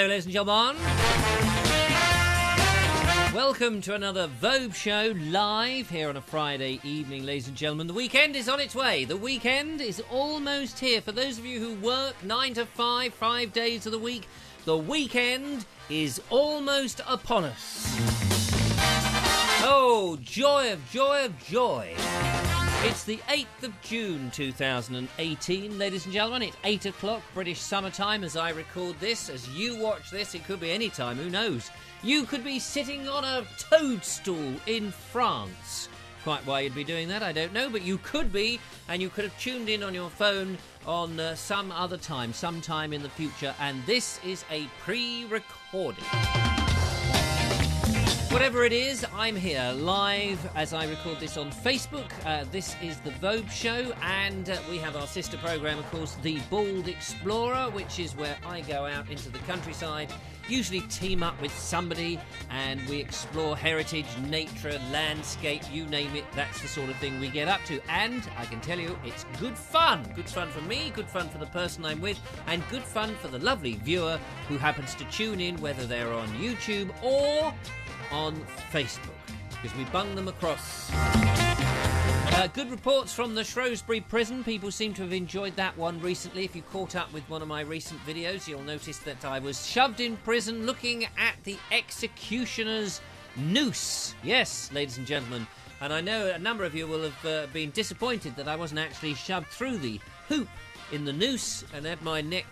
ladies and gentlemen. Welcome to another Vobes Show live here on a Friday evening, ladies and gentlemen. The weekend is on its way. The weekend is almost here. For those of you who work 9 to 5, 5 days of the week, the weekend is almost upon us. Oh, joy of joy of joy. It's the 8th of June 2018, ladies and gentlemen. It's 8 o'clock British summertime as I record this. As you watch this, it could be any time, who knows? You could be sitting on a toadstool in France. Quite why you'd be doing that, I don't know, but you could be, and you could have tuned in on your phone on some other time, sometime in the future, and this is a pre-recording. Whatever it is, I'm here live as I record this on Facebook. This is the Vobes Show, and we have our sister programme, of course, The Bald Explorer, which is where I go out into the countryside, usually team up with somebody, and we explore heritage, nature, landscape, you name it. That's the sort of thing we get up to, and I can tell you, it's good fun. Good fun for me, good fun for the person I'm with, and good fun for the lovely viewer who happens to tune in, whether they're on YouTube or on Facebook, because we bung them across. Good reports from the Shrewsbury prison. People seem to have enjoyed that one recently. If you caught up with one of my recent videos, you'll notice that I was shoved in prison looking at the executioner's noose. Yes, ladies and gentlemen. And I know a number of you will have been disappointed that I wasn't actually shoved through the hoop in the noose and had my neck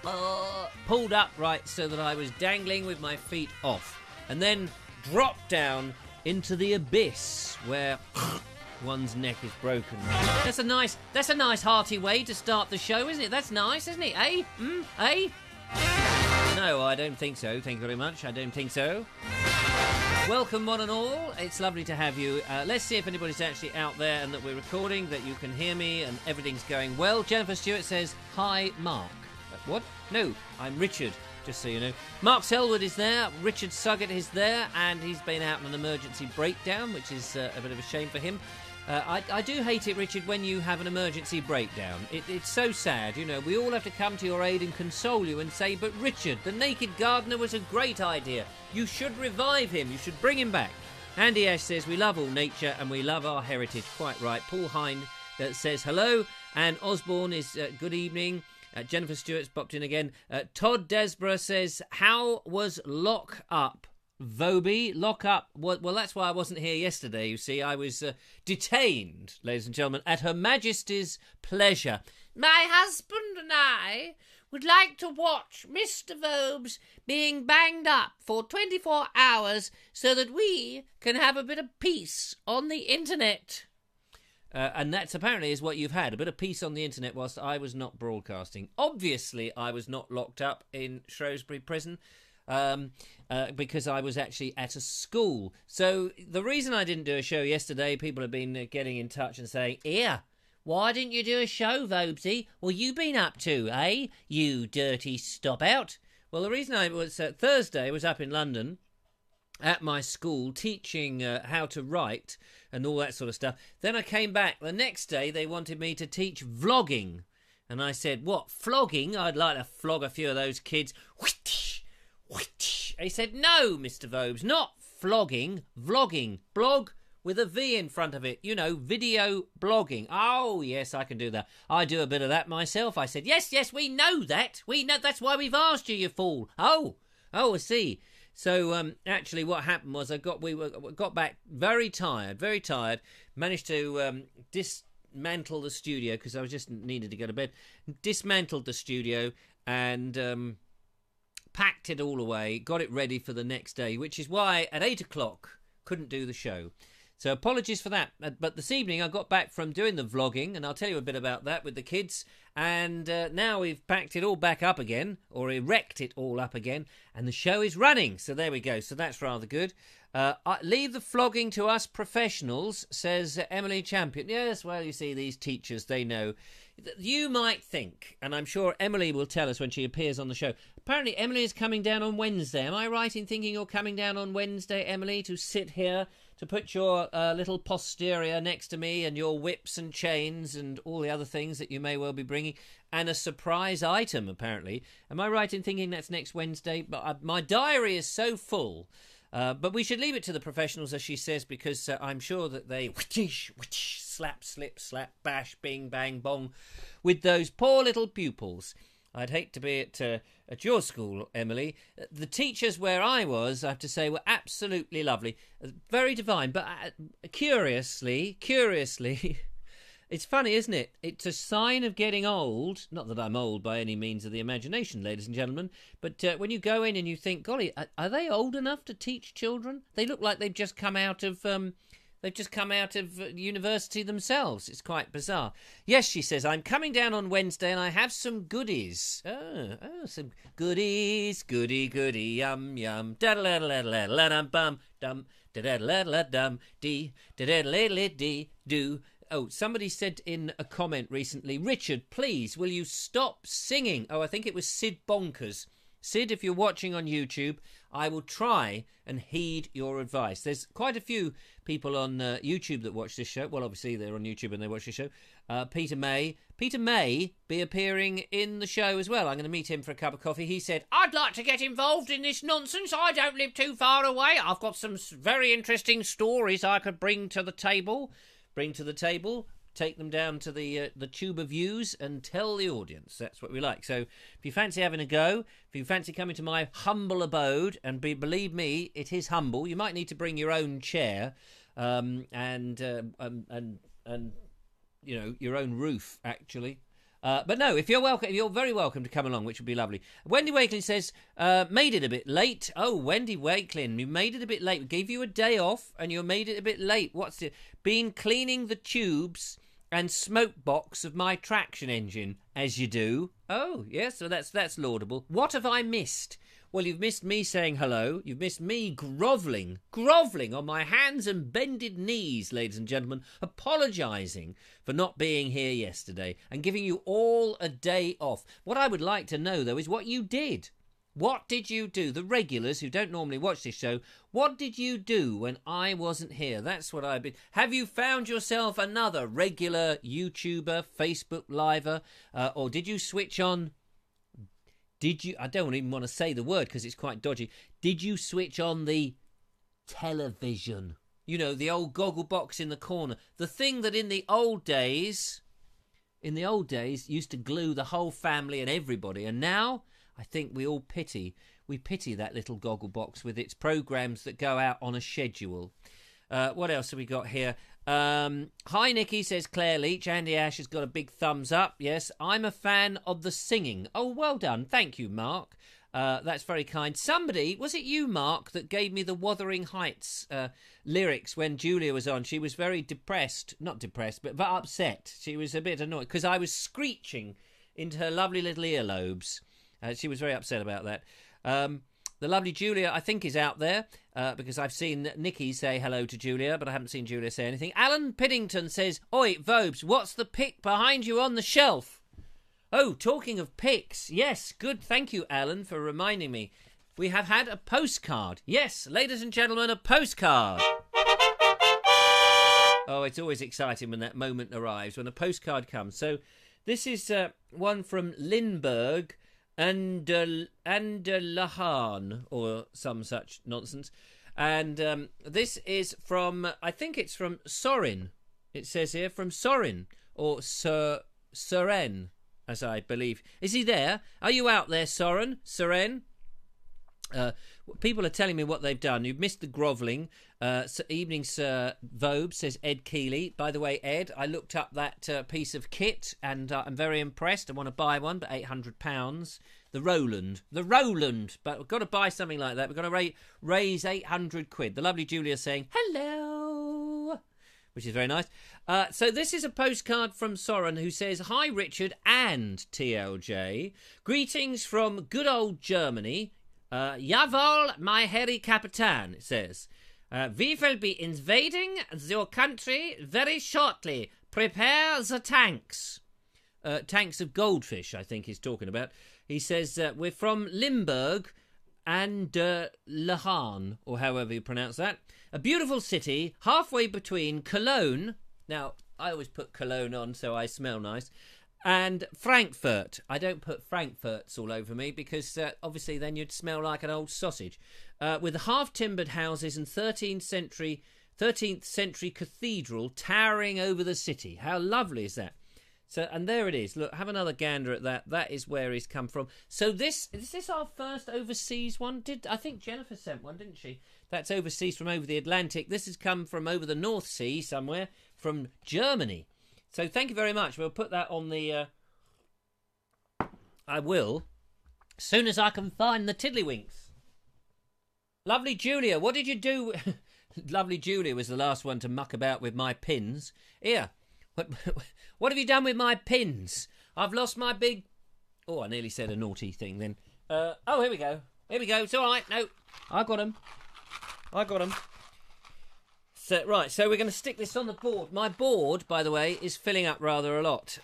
pulled up right so that I was dangling with my feet off. And then dropped down into the abyss where one's neck is broken. That's a nice hearty way to start the show, isn't it? That's nice, isn't it? Eh? Eh? No, I don't think so. Thank you very much. I don't think so. Welcome, one and all. It's lovely to have you. Let's see if anybody's actually out there and that we're recording, that you can hear me and everything's going well. Jennifer Stewart says, "Hi, Mark." What? No, I'm Richard. Just so you know. Mark Selwood is there, Richard Suggett is there, and he's been out on an emergency breakdown, which is a bit of a shame for him. I do hate it, Richard, when you have an emergency breakdown. It's so sad, you know. We all have to come to your aid and console you and say, but Richard, the Naked Gardener was a great idea. You should revive him. You should bring him back. Andy Ash says, we love all nature and we love our heritage. Quite right. Paul Hind says hello, and Osborne is good evening. Jennifer Stewart's popped in again. Todd Desborough says, how was Lock Up? Vobie, Lock Up. Well, that's why I wasn't here yesterday, you see. I was detained, ladies and gentlemen, at Her Majesty's pleasure. My husband and I would like to watch Mr. Vobes being banged up for 24 hours so that we can have a bit of peace on the internet. And that's apparently is what you've had, a bit of peace on the internet whilst I was not broadcasting. Obviously, I was not locked up in Shrewsbury prison because I was actually at a school. So the reason I didn't do a show yesterday, people have been getting in touch and saying, "Here, why didn't you do a show, Vobesy? What you been up to, eh? You dirty stop-out." Well, the reason I was Thursday, I was up in London at my school teaching how to write and all that sort of stuff. Then I came back. The next day they wanted me to teach vlogging. And I said, what, flogging? I'd like to flog a few of those kids. They said, no, Mr. Vobes, not flogging, vlogging. Blog with a V in front of it. You know, video blogging. Oh, yes, I can do that. I do a bit of that myself. I said, yes, we know that. We know. That's why we've asked you, you fool. Oh, I see. So actually, what happened was we got back very tired, managed to dismantle the studio because I was just needed to go to bed. Dismantled the studio and packed it all away, got it ready for the next day, which is why at 8 o'clock couldn't do the show. So apologies for that. But this evening I got back from doing the vlogging, and I'll tell you a bit about that with the kids. And now we've packed it all back up again, or erect it all up again, and the show is running. So there we go. So that's rather good. Leave the flogging to us professionals, says Emily Champion. Yes, well, you see, these teachers, they know. You might think, and I'm sure Emily will tell us when she appears on the show, apparently Emily is coming down on Wednesday. Am I right in thinking you're coming down on Wednesday, Emily, to sit here, to put your little posterior next to me and your whips and chains and all the other things that you may well be bringing, and a surprise item, apparently. Am I right in thinking that's next Wednesday? But my diary is so full. But we should leave it to the professionals, as she says, because I'm sure that they slap, slip, slap, bash, bing, bang, bong with those poor little pupils. I'd hate to be at your school, Emily. The teachers where I was, I have to say, were absolutely lovely. Very divine, but curiously, it's funny, isn't it? It's a sign of getting old. Not that I'm old by any means of the imagination, ladies and gentlemen, but when you go in and you think, golly, are they old enough to teach children? They look like they've just come out of university themselves. It's quite bizarre. Yes, she says, I'm coming down on Wednesday and I have some goodies. Oh, some goodies. Goody, yum, yum. Da-da-da-da-da-da-da-dum, dum, da-da-da-da-da-dum, dee, da-da-da-da-da-dee, do. Oh, somebody said in a comment recently, Richard, please, will you stop singing? Oh, I think it was Sid Bonkers. Sid, if you're watching on YouTube, I will try and heed your advice. There's quite a few people on YouTube that watch this show. Well, obviously, they're on YouTube and they watch this show. Peter May. Peter may be appearing in the show as well. I'm going to meet him for a cup of coffee. He said, I'd like to get involved in this nonsense. I don't live too far away. I've got some very interesting stories I could bring to the table. Take them down to the tube of views and tell the audience. That's what we like. So if you fancy having a go, if you fancy coming to my humble abode, and believe me, it is humble. You might need to bring your own chair and you know, your own roof, actually. But no, if you're welcome, you're very welcome to come along, which would be lovely. Wendy Wakelin says, made it a bit late. Oh, Wendy Wakelin, you made it a bit late. We gave you a day off and you made it a bit late. What's it? Been cleaning the tubes and smoke box of my traction engine, as you do. Oh, yes, so that's laudable. What have I missed? Well, you've missed me saying hello. You've missed me grovelling on my hands and bended knees, ladies and gentlemen, apologising for not being here yesterday and giving you all a day off. What I would like to know, though, is what you did. What did you do? The regulars who don't normally watch this show, what did you do when I wasn't here? That's what I've been... Have you found yourself another regular YouTuber, Facebook Liver, or did you switch on... I don't even want to say the word because it's quite dodgy. Did you switch on the television? You know, the old goggle box in the corner. The thing that in the old days used to glue the whole family and everybody. And now I think we pity that little goggle box with its programmes that go out on a schedule. What else have we got here? Hi Nikki, says Claire Leach. Andy Ash has got a big thumbs up. Yes, I'm a fan of the singing. Oh, well done. Thank you, Mark. That's very kind. Somebody, was it you, Mark, that gave me the Wuthering Heights lyrics when Julia was on? She was very not depressed, but upset. She was a bit annoyed because I was screeching into her lovely little earlobes. She was very upset about that. The lovely Julia, I think, is out there because I've seen Nikki say hello to Julia, but I haven't seen Julia say anything. Alan Piddington says, Oi, Vobes, what's the pic behind you on the shelf? Oh, talking of pics. Yes, good. Thank you, Alan, for reminding me. We have had a postcard. Yes, ladies and gentlemen, a postcard. Oh, it's always exciting when that moment arrives, when a postcard comes. So this is one from Lindbergh and Lahan, or some such nonsense. And this is from, I think it's from Sorin. It says here, from Sorin, or Soren, as I believe. Is he there? Are you out there, Soren? People are telling me what they've done. You've missed the grovelling. Evening, Sir Vobes, says Ed Keeley. By the way, Ed, I looked up that piece of kit and I'm very impressed. I want to buy one, but £800. The Roland. But we've got to buy something like that. We've got to raise £800. The lovely Julia saying, hello, which is very nice. So this is a postcard from Soren who says, Hi, Richard and TLJ. Greetings from good old Germany. Jawohl, my Herr Captain, it says. We will be invading your country very shortly. Prepare the tanks. Tanks of goldfish, I think he's talking about. He says, we're from Limburg and Lahan, or however you pronounce that. A beautiful city, halfway between Cologne. Now, I always put Cologne on so I smell nice. And Frankfurt. I don't put Frankfurts all over me because obviously then you'd smell like an old sausage. With half-timbered houses and 13th century cathedral towering over the city. How lovely is that? So, and there it is. Look, have another gander at that. That is where he's come from. So is this our first overseas one? I think Jennifer sent one, didn't she? That's overseas from over the Atlantic. This has come from over the North Sea somewhere, from Germany. So thank you very much. We'll put that on the... I will. As soon as I can find the tiddlywinks. Lovely Julia, what did you do? Lovely Julia was the last one to muck about with my pins. Here, what have you done with my pins? I've lost my big... Oh, I nearly said a naughty thing then. Oh, here we go. Here we go. It's all right. No, I got them. So, right, so we're going to stick this on the board. My board, by the way, is filling up rather a lot.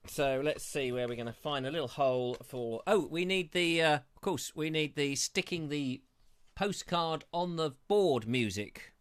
So let's see where we're going to find a little hole for... Oh, we need the... of course, we need the sticking the postcard on the board music.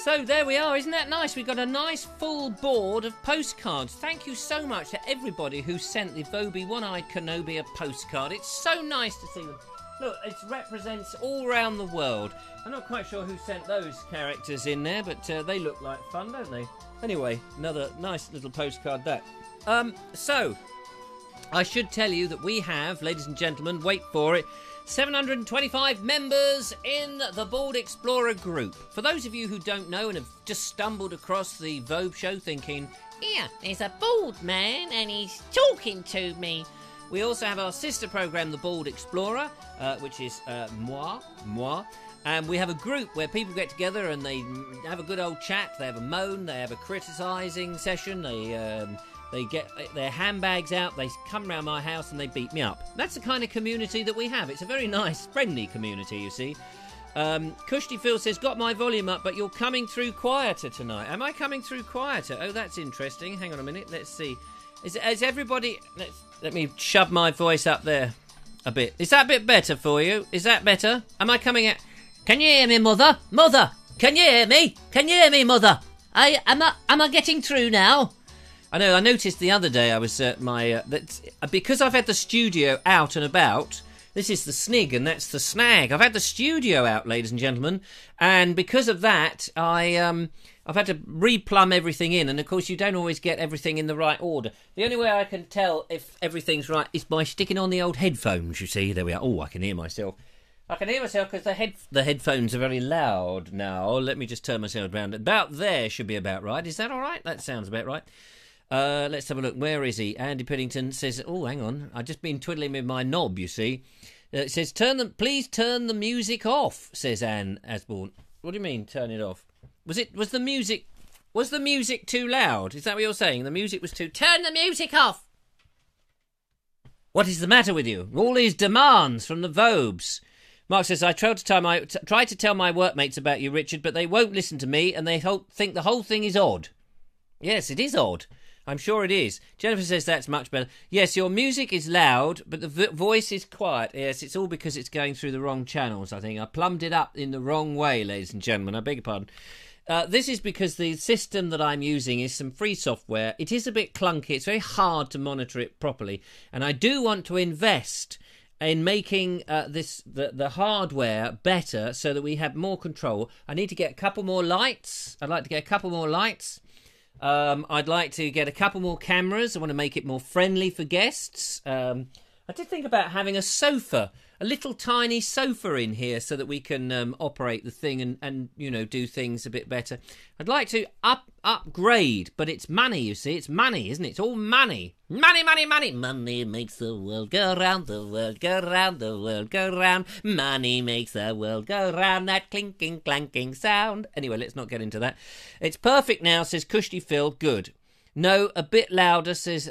So there we are, isn't that nice? We've got a nice full board of postcards. Thank you so much to everybody who sent the Vobie One-Eyed Kenobi a postcard. It's so nice to see them. Look, it represents all around the world. I'm not quite sure who sent those characters in there, but they look like fun, don't they? Anyway, another nice little postcard that. So, I should tell you that we have, ladies and gentlemen, wait for it, 725 members in the Bald Explorer group. For those of you who don't know and have just stumbled across the Vobes Show thinking, yeah, there's a bald man and he's talking to me. We also have our sister programme, the Bald Explorer, which is moi. And we have a group where people get together and they have a good old chat. They have a moan, they have a criticising session, they get their handbags out, they come round my house and they beat me up. That's the kind of community that we have. It's a very nice, friendly community, you see. Kushti Phil says, got my volume up, but you're coming through quieter tonight. Am I coming through quieter? Oh, that's interesting. Hang on a minute. Let's see. Is everybody... Let me shove my voice up there a bit. Is that a bit better for you? Is that better? Am I coming out... Can you hear me, Mother? Mother! Can you hear me? Can you hear me, Mother? Am I getting through now? I know, I noticed the other day I was at my... because I've had the studio out and about, this is the snig and that's the snag. I've had the studio out, ladies and gentlemen, and because of that, I've had to replumb everything in, and of course you don't always get everything in the right order. The only way I can tell if everything's right is by sticking on the old headphones, you see. There we are. Oh, I can hear myself. I can hear myself because the headphones are very loud now. Let me just turn myself around. About there should be about right. Is that all right? That sounds about right. Let's have a look. Where is he? Andy Piddington says, oh, hang on. I've just been twiddling with my knob, you see. It says, please turn the music off, says Anne Asborn. What do you mean, turn it off? Was the music too loud? Is that what you're saying? The music was too... Turn the music off! What is the matter with you? All these demands from the Vobes. Mark says, I try to tell my workmates about you, Richard, but they won't listen to me and they think the whole thing is odd. Yes, it is odd. I'm sure it is. Jennifer says that's much better. Yes, your music is loud, but the voice is quiet. Yes, it's all because it's going through the wrong channels, I think. I plumbed it up in the wrong way, ladies and gentlemen. I beg your pardon. This is because the system that I'm using is some free software. It is a bit clunky. It's very hard to monitor it properly. And I do want to invest in making the hardware better so that we have more control. I need to get a couple more lights. I'd like to get a couple more lights. I'd like to get a couple more cameras. I want to make it more friendly for guests. And I did think about having a sofa, a little tiny sofa in here so that we can operate the thing and do things a bit better. I'd like to upgrade, but it's money, you see. It's money, isn't it? It's all money. Money, money, money. Money makes the world go round, the world go round, the world go round. Money makes the world go round, that clinking, clanking sound. Anyway, let's not get into that. It's perfect now, says Cushy Phil. Good. No, a bit louder, says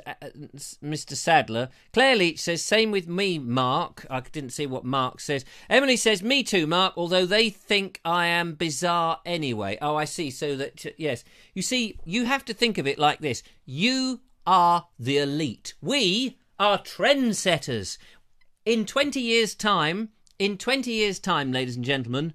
Mr. Sadler. Claire Leach says, same with me, Mark. I didn't see what Mark says. Emily says, me too, Mark, although they think I am bizarre anyway. Oh, I see. So that, yes. You see, you have to think of it like this. You are the elite. We are trendsetters. In 20 years' time, ladies and gentlemen,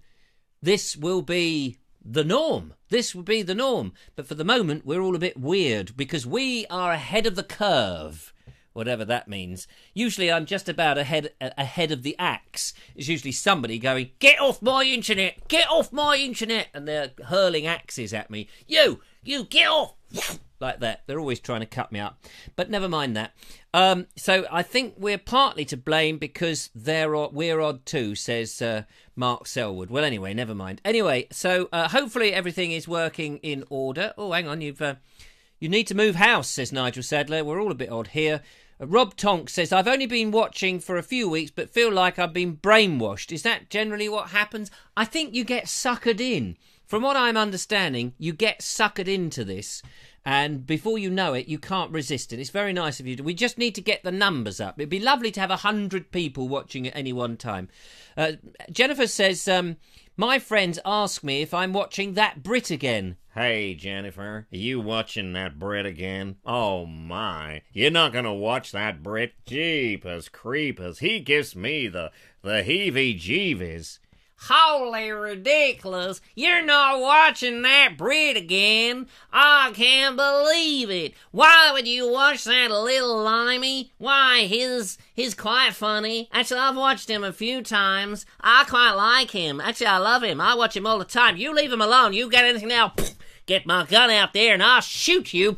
this will be the norm. This would be the norm. But for the moment, we're all a bit weird because we are ahead of the curve, whatever that means. Usually I'm just about ahead of the axe. It's usually somebody going, get off my internet, get off my internet. And they're hurling axes at me. You get off. Like that. They're always trying to cut me up. But never mind that. So I think we're partly to blame because we're odd too, says Mark Selwood. Well, anyway, never mind. Anyway, so hopefully everything is working in order. Oh, hang on, you need to move house, says Nigel Sadler. We're all a bit odd here. Rob Tonk says, I've only been watching for a few weeks but feel like I've been brainwashed. Is that generally what happens? I think you get suckered in. From what I'm understanding, you get suckered into this. And before you know it, you can't resist it. It's very nice of you. We just need to get the numbers up. It'd be lovely to have 100 people watching at any one time. Jennifer says, my friends ask me if I'm watching That Brit Again. Hey, Jennifer, are you watching That Brit again? Oh, my. You're not going to watch that Brit? Jeepers creepers. He gives me the heebie-jeebies. Holy ridiculous. You're not watching That Brit again. I can't believe it. Why would you watch that little limey? Why, he's quite funny. Actually, I've watched him a few times. I quite like him. Actually, I love him. I watch him all the time. You leave him alone. You get anything now, get my gun out there and I'll shoot you.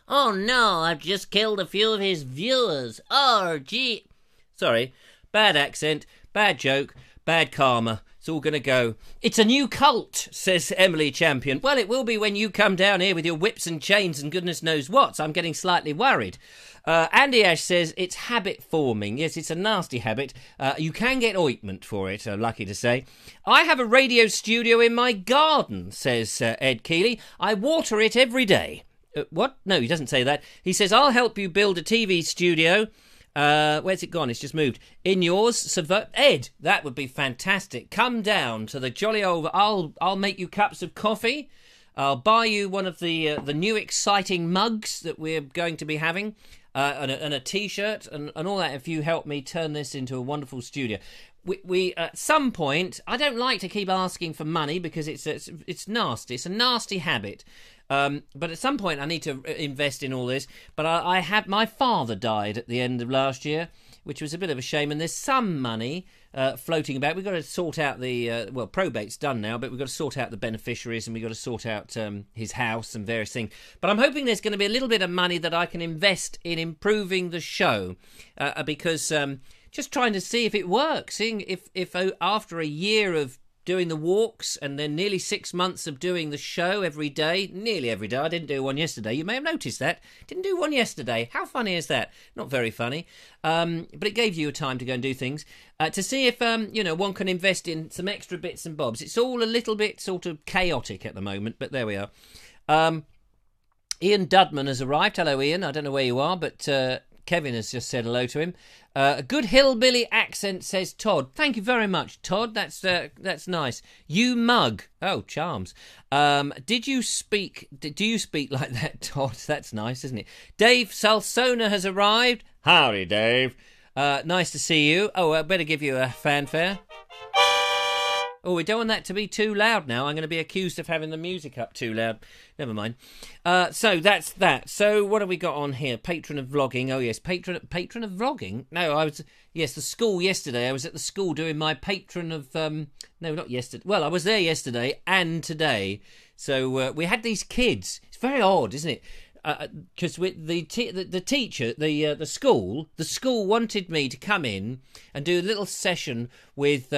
Oh, no, I've just killed a few of his viewers. Oh, gee. Sorry, bad accent. Bad joke, bad karma. It's all going to go. It's a new cult, says Emily Champion. Well, it will be when you come down here with your whips and chains and goodness knows what. I'm getting slightly worried. Andy Ash says it's habit forming. Yes, it's a nasty habit. You can get ointment for it, lucky to say. I have a radio studio in my garden, says Ed Keeley. I water it every day. What? No, he doesn't say that. He says, I'll help you build a TV studio. Where's it gone? It's just moved. In yours, Ed, that would be fantastic. Come down to the jolly old... I'll make you cups of coffee. I'll buy you one of the new exciting mugs that we're going to be having, and a T-shirt and all that if you help me turn this into a wonderful studio. We at some point, I don't like to keep asking for money because it's nasty. It's a nasty habit. But at some point I need to invest in all this. But I had my father died at the end of last year, which was a bit of a shame. And there's some money floating about. We've got to sort out the probate's done now, but we've got to sort out the beneficiaries and we've got to sort out his house and various things. But I'm hoping there's going to be a little bit of money that I can invest in improving the show because just trying to see if it works. Seeing if after a year of doing the walks and then nearly 6 months of doing the show nearly every day. I didn't do one yesterday. You may have noticed that. Didn't do one yesterday. How funny is that? Not very funny. But it gave you a time to go and do things. To see if, one can invest in some extra bits and bobs. It's all a little bit sort of chaotic at the moment, but there we are. Ian Dudman has arrived. Hello, Ian. I don't know where you are, but Kevin has just said hello to him. A good hillbilly accent, says Todd. Thank you very much, Todd. That's nice. You mug. Oh, charms. Do you speak like that, Todd? That's nice, isn't it? Dave Salsona has arrived. Howdy, Dave. Nice to see you. Oh, I better give you a fanfare. Oh, we don't want that to be too loud now. I'm going to be accused of having the music up too loud. Never mind. So that's that. So what have we got on here? Patron of vlogging. Oh, yes. Patron of vlogging? No, the school yesterday. I was at the school doing my patron of... no, not yesterday. Well, I was there yesterday and today. So we had these kids. It's very odd, isn't it? because the teacher, the school wanted me to come in and do a little session with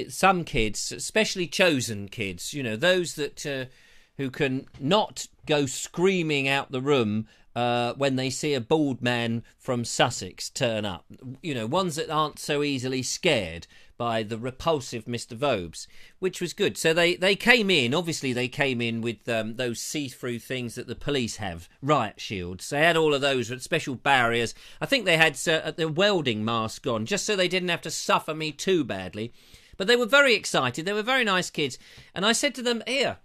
some kids, especially chosen kids, those that who can not go screaming out the room when they see a bald man from Sussex turn up. Ones that aren't so easily scared by the repulsive Mr. Vobes, which was good. So they came in, obviously they came in with those see-through things that the police have, riot shields. They had all of those with special barriers. I think they had the welding mask on, just so they didn't have to suffer me too badly. But they were very excited. They were very nice kids. And I said to them, here,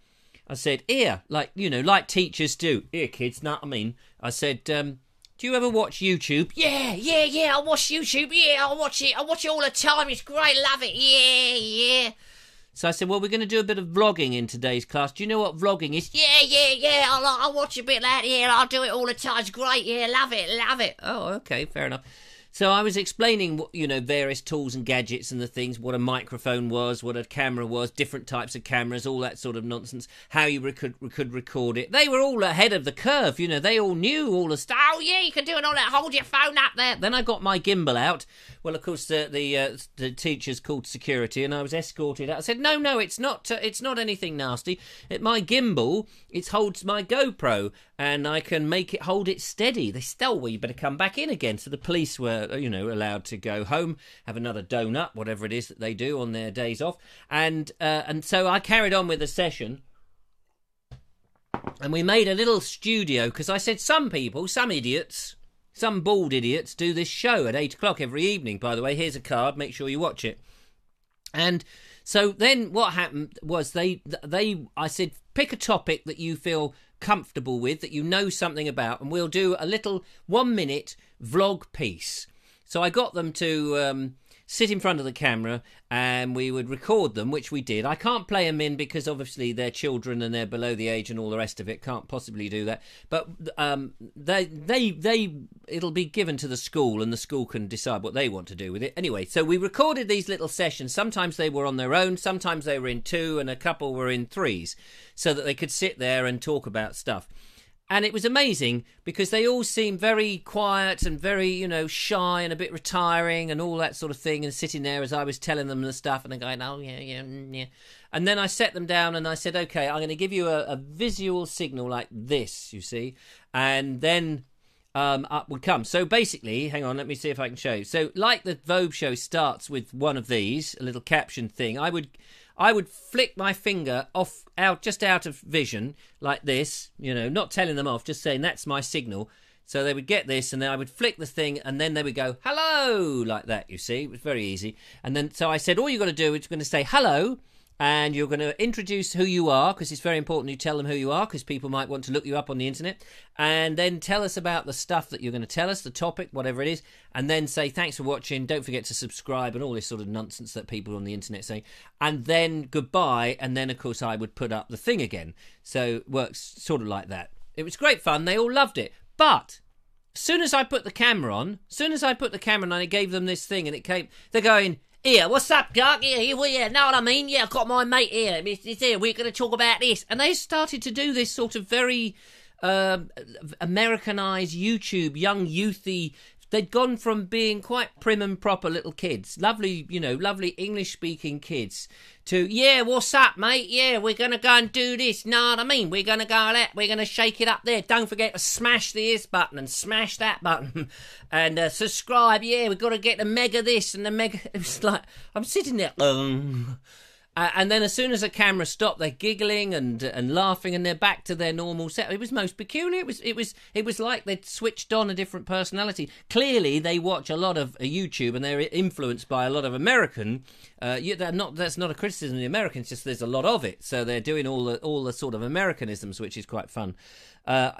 like teachers do. Here, kids, know what I mean? I said, do you ever watch YouTube? Yeah, I watch YouTube. Yeah, I watch it all the time. It's great, love it. Yeah. So I said, well, we're going to do a bit of vlogging in today's class. Do you know what vlogging is? Yeah, I watch a bit of that. Yeah, I do it all the time. It's great. Yeah, love it. Oh, okay, fair enough. So I was explaining, various tools and gadgets and the things, what a microphone was, what a camera was, different types of cameras, all that sort of nonsense, how you could record it. They were all ahead of the curve, they all knew all the stuff. Oh, yeah, you can do it all that. Hold your phone up there. Then I got my gimbal out. Well, of course, the teachers called security and I was escorted out. I said, no, it's not anything nasty. My gimbal, it holds my GoPro and I can make it hold it steady. They said, well, you better come back in again. So the police were, allowed to go home, have another donut, whatever it is that they do on their days off. And so I carried on with the session. And we made a little studio because I said some people, some idiots, some bald idiots do this show at 8 o'clock every evening. By the way, here's a card. Make sure you watch it. And so then what happened was I said, pick a topic that you feel comfortable with, that you know something about, and we'll do a little 1-minute vlog piece. So I got them to sit in front of the camera and we would record them, which we did. I can't play them in because obviously they're children and they're below the age and all the rest of it. Can't possibly do that. But it'll be given to the school and the school can decide what they want to do with it. Anyway, so we recorded these little sessions. Sometimes they were on their own, sometimes they were in 2 and a couple were in 3s, so that they could sit there and talk about stuff. And it was amazing because they all seemed very quiet and very, shy and a bit retiring and all that sort of thing, and sitting there as I was telling them the stuff and they're going, oh, yeah. And then I set them down and I said, okay, I'm going to give you a visual signal like this, you see, and then up would come. So basically, hang on, let me see if I can show you. So like the Vobes Show starts with one of these, a little caption thing, I would flick my finger just out of vision like this, not telling them off, just saying that's my signal. So they would get this and then I would flick the thing and then they would go, hello, like that, you see. It was very easy. And then, so I said, all you've got to do is you're going to say hello and you're going to introduce who you are, because it's very important you tell them who you are, because people might want to look you up on the internet, and then tell us about the stuff that you're going to tell us, the topic, whatever it is, and then say thanks for watching, don't forget to subscribe, and all this sort of nonsense that people on the internet say, and then goodbye, and then of course I would put up the thing again. So it works sort of like that. It was great fun, they all loved it, but as soon as I put the camera on, and I gave them this thing and it came, they're going, here, what's up, Doug? Yeah, know what I mean? Yeah, I've got my mate here. It's here. We're going to talk about this. And they started to do this sort of very Americanized YouTube, young, youthy. They'd gone from being quite prim and proper little kids, lovely English-speaking kids, to, yeah, what's up, mate? Yeah, we're going to go and do this. Know what I mean? We're going to go there. We're going to shake it up there. Don't forget to smash this button and smash that button and subscribe. Yeah, we've got to get the mega this and the mega... It was like, I'm sitting there... and then as soon as the camera stopped, they're giggling and laughing, and they're back to their normal set. It was most peculiar. It was like they'd switched on a different personality. Clearly, they watch a lot of YouTube, and they're influenced by a lot of American. That's not a criticism of the Americans. Just there's a lot of it, so they're doing all the sort of Americanisms, which is quite fun.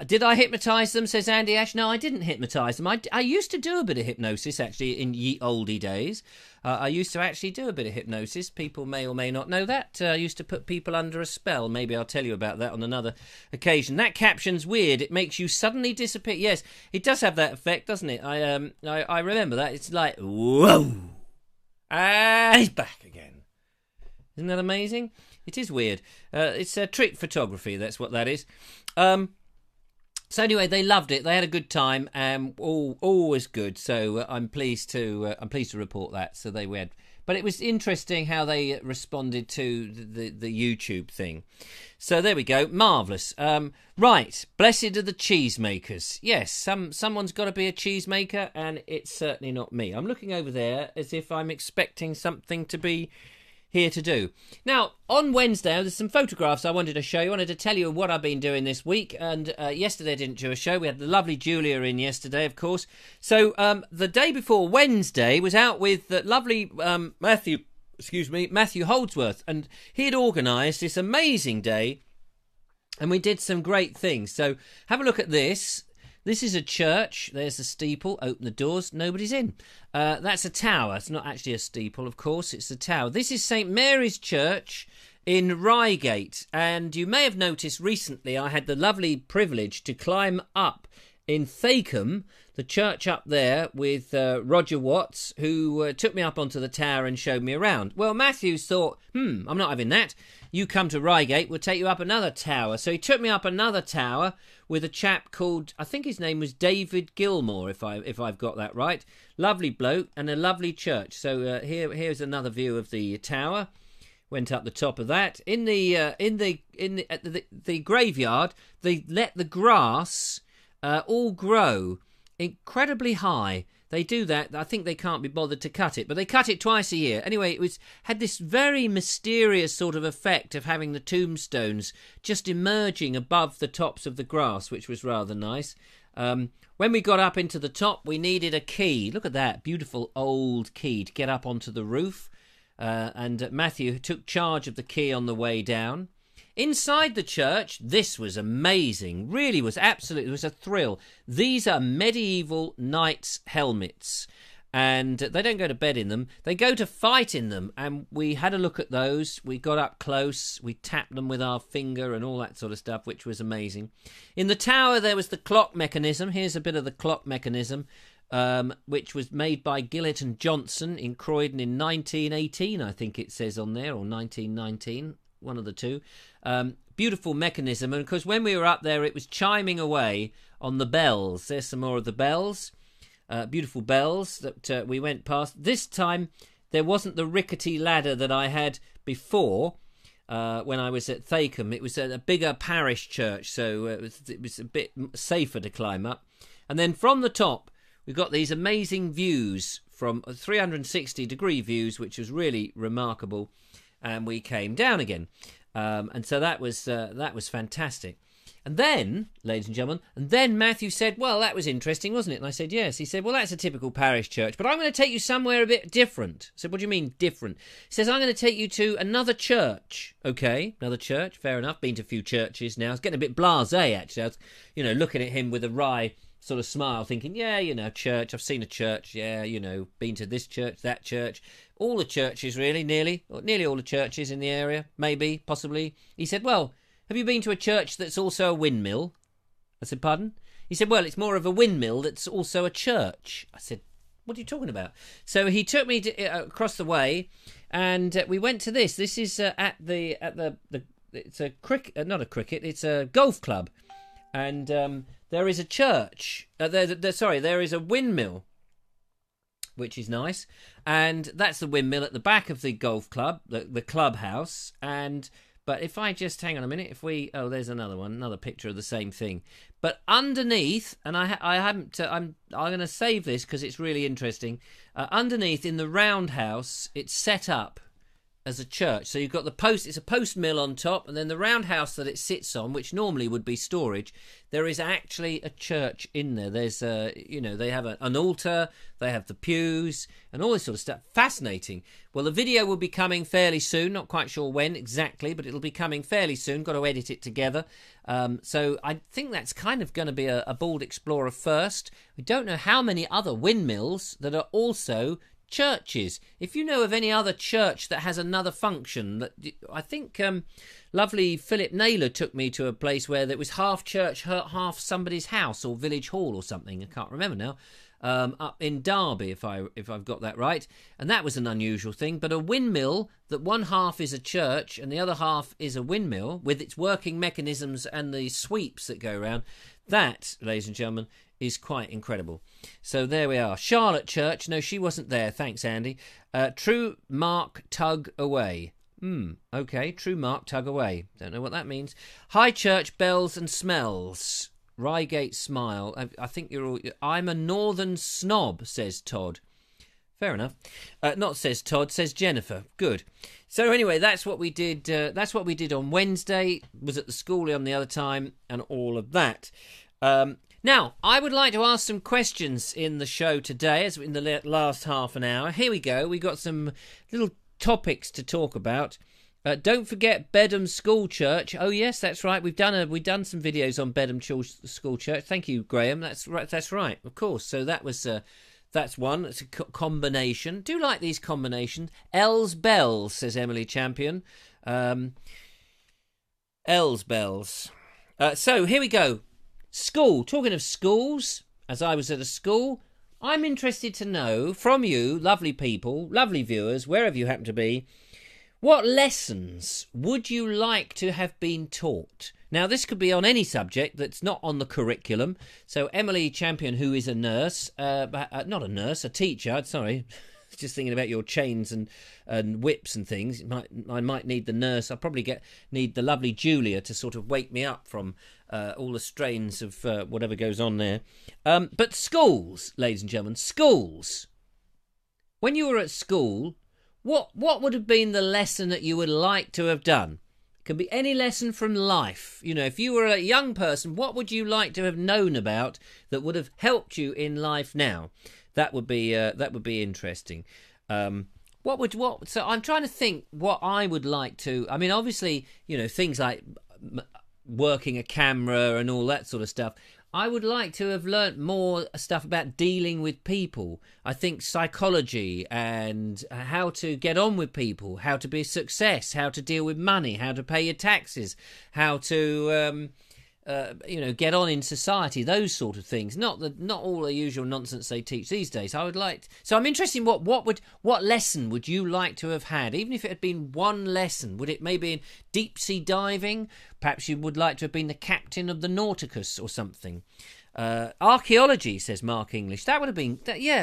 Did I hypnotise them, says Andy Ash? No, I didn't hypnotise them. I used to do a bit of hypnosis, actually, in ye olde days. I used to actually do a bit of hypnosis. People may or may not know that. I used to put people under a spell. Maybe I'll tell you about that on another occasion. That caption's weird. It makes you suddenly disappear. Yes, it does have that effect, doesn't it? I remember that. It's like, whoa! Ah, he's back again. Isn't that amazing? It is weird. It's trick photography, that's what that is. So anyway, they loved it. They had a good time. All was good. So I'm pleased to report that. So they went. But it was interesting how they responded to the YouTube thing. So there we go. Marvellous. Right. Blessed are the cheesemakers. Yes, someone's got to be a cheesemaker, and it's certainly not me. I'm looking over there as if I'm expecting something to be here to do. Now, on Wednesday, there's some photographs I wanted to show you. I wanted to tell you what I've been doing this week. And yesterday I didn't do a show. We had the lovely Julia in yesterday, of course. So the day before Wednesday was out with the lovely Matthew Holdsworth. And he had organised this amazing day. And we did some great things. So have a look at this. This is a church. There's the steeple. Open the doors. Nobody's in. That's a tower. It's not actually a steeple, of course. It's a tower. This is St Mary's Church in Reigate. And you may have noticed recently I had the lovely privilege to climb up in Thacombe, the church up there, with Roger Watts, who took me up onto the tower and showed me around. Well, Matthews thought, I'm not having that. You come to Reigate, we'll take you up another tower. So he took me up another tower with a chap called, I think his name was David Gilmore, if I've got that right. Lovely bloke and a lovely church. So here's another view of the tower. Went up the top of that. In the graveyard, they let the grass all grow incredibly high. They do that. I think they can't be bothered to cut it, but they cut it twice a year. Anyway, it had this very mysterious sort of effect of having the tombstones just emerging above the tops of the grass, which was rather nice. When we got up into the top, we needed a key. Look at that beautiful old key to get up onto the roof. And Matthew took charge of the key on the way down. Inside the church, this was amazing. Really was absolutely, it was a thrill. These are medieval knights' helmets. And they don't go to bed in them. They go to fight in them. And we had a look at those. We got up close. We tapped them with our finger and all that sort of stuff, which was amazing. In the tower, there was the clock mechanism. Here's a bit of the clock mechanism, which was made by Gillett and Johnson in Croydon in 1918, I think it says on there, or 1919. One of the two. Beautiful mechanism. And of course, when we were up there, it was chiming away on the bells. There's some more of the bells. Beautiful bells that we went past. This time, there wasn't the rickety ladder that I had before when I was at Thacombe. It was a bigger parish church, so it was a bit safer to climb up. And then from the top, we've got these amazing views from 360-degree views, which was really remarkable. And we came down again. And so that was fantastic. And then, ladies and gentlemen, Matthew said, well, that was interesting, wasn't it? And I said, yes. He said, well, that's a typical parish church, but I'm going to take you somewhere a bit different. I said, what do you mean different? He says, I'm going to take you to another church. Okay, another church, fair enough. Been to a few churches now. I was getting a bit blasé, actually. I was, looking at him with a wry sort of smile, thinking, yeah, church, I've seen a church, yeah, been to this church, that church, all the churches really, nearly all the churches in the area, maybe, possibly. He said, well, have you been to a church that's also a windmill? I said, pardon? He said, well, it's more of a windmill that's also a church. I said, what are you talking about? So he took me across the way, and we went to this. This is at the it's a cricket, not a cricket, it's a golf club, and there is a church. There is a windmill, which is nice, and that's the windmill at the back of the golf club, the clubhouse. But if I just hang on a minute, there's another picture of the same thing. But underneath, and I'm going to save this because it's really interesting. Underneath in the roundhouse, it's set up as a church. So you've got it's a post mill on top, and then the roundhouse that it sits on, which normally would be storage, there is actually a church in there. There's they have an altar, they have the pews and all this sort of stuff. Fascinating. Well, the video will be coming fairly soon, not quite sure when exactly, but it'll be coming fairly soon. Got to edit it together. So I think that's kind of going to be a Bald Explorer first. We don't know how many other windmills that are also churches. If you know of any other church that has another function, that I think lovely Philip Naylor took me to a place where there was half church, half somebody's house or village hall or something. I can't remember now. up in Derby, if I've got that right. And that was an unusual thing. But a windmill that one half is a church and the other half is a windmill with its working mechanisms and the sweeps that go around, that, ladies and gentlemen, is quite incredible. So there we are. Charlotte Church. No, she wasn't there. Thanks, Andy. True Mark Tug Away. Okay, True Mark Tug Away. Don't know what that means. High Church Bells and Smells. Reigate Smile. I think you're all... I'm a northern snob, says Todd. Fair enough. Not says Todd, says Jennifer. Good. So anyway, that's what we did. That's what we did on Wednesday. Was at the school on the other time, and all of that. Now, I would like to ask some questions in the show today, as in the last half an hour. Here we go. We got some little topics to talk about. Don't forget Bedham School Church. Oh yes, that's right. We've done some videos on Bedham School Church. Thank you, Graham. That's right. That's right. Of course. So that was that's one. It's a combination. Do like these combinations. L's Bells, says Emily Champion. L's Bells. So here we go. School. Talking of schools, as I was at a school, I'm interested to know from you, lovely people, lovely viewers, wherever you happen to be, what lessons would you like to have been taught? Now, this could be on any subject that's not on the curriculum. So Emily Champion, who is a nurse, not a nurse, a teacher, sorry, just thinking about your chains and whips and things. I might need the nurse. I'll probably need the lovely Julia to sort of wake me up from all the strains of whatever goes on there. But schools, ladies and gentlemen, schools. When you were at school, what would have been the lesson that you would like to have done? It can be any lesson from life. You know, if you were a young person, what would you like to have known about that would have helped you in life now? That would be interesting. So I'm trying to think what I would like to. I mean, obviously, you know, things like working a camera and all that sort of stuff. I would like to have learnt more stuff about dealing with people. I think psychology and how to get on with people, how to be a success, how to deal with money, how to pay your taxes, how to get on in society, those sort of things. Not all the usual nonsense they teach these days. So I'm interested in what lesson would you like to have had, even if it had been one lesson? Would it maybe in deep sea diving? Perhaps you would like to have been the captain of the Nauticus or something. Archaeology, says Mark English. That would have been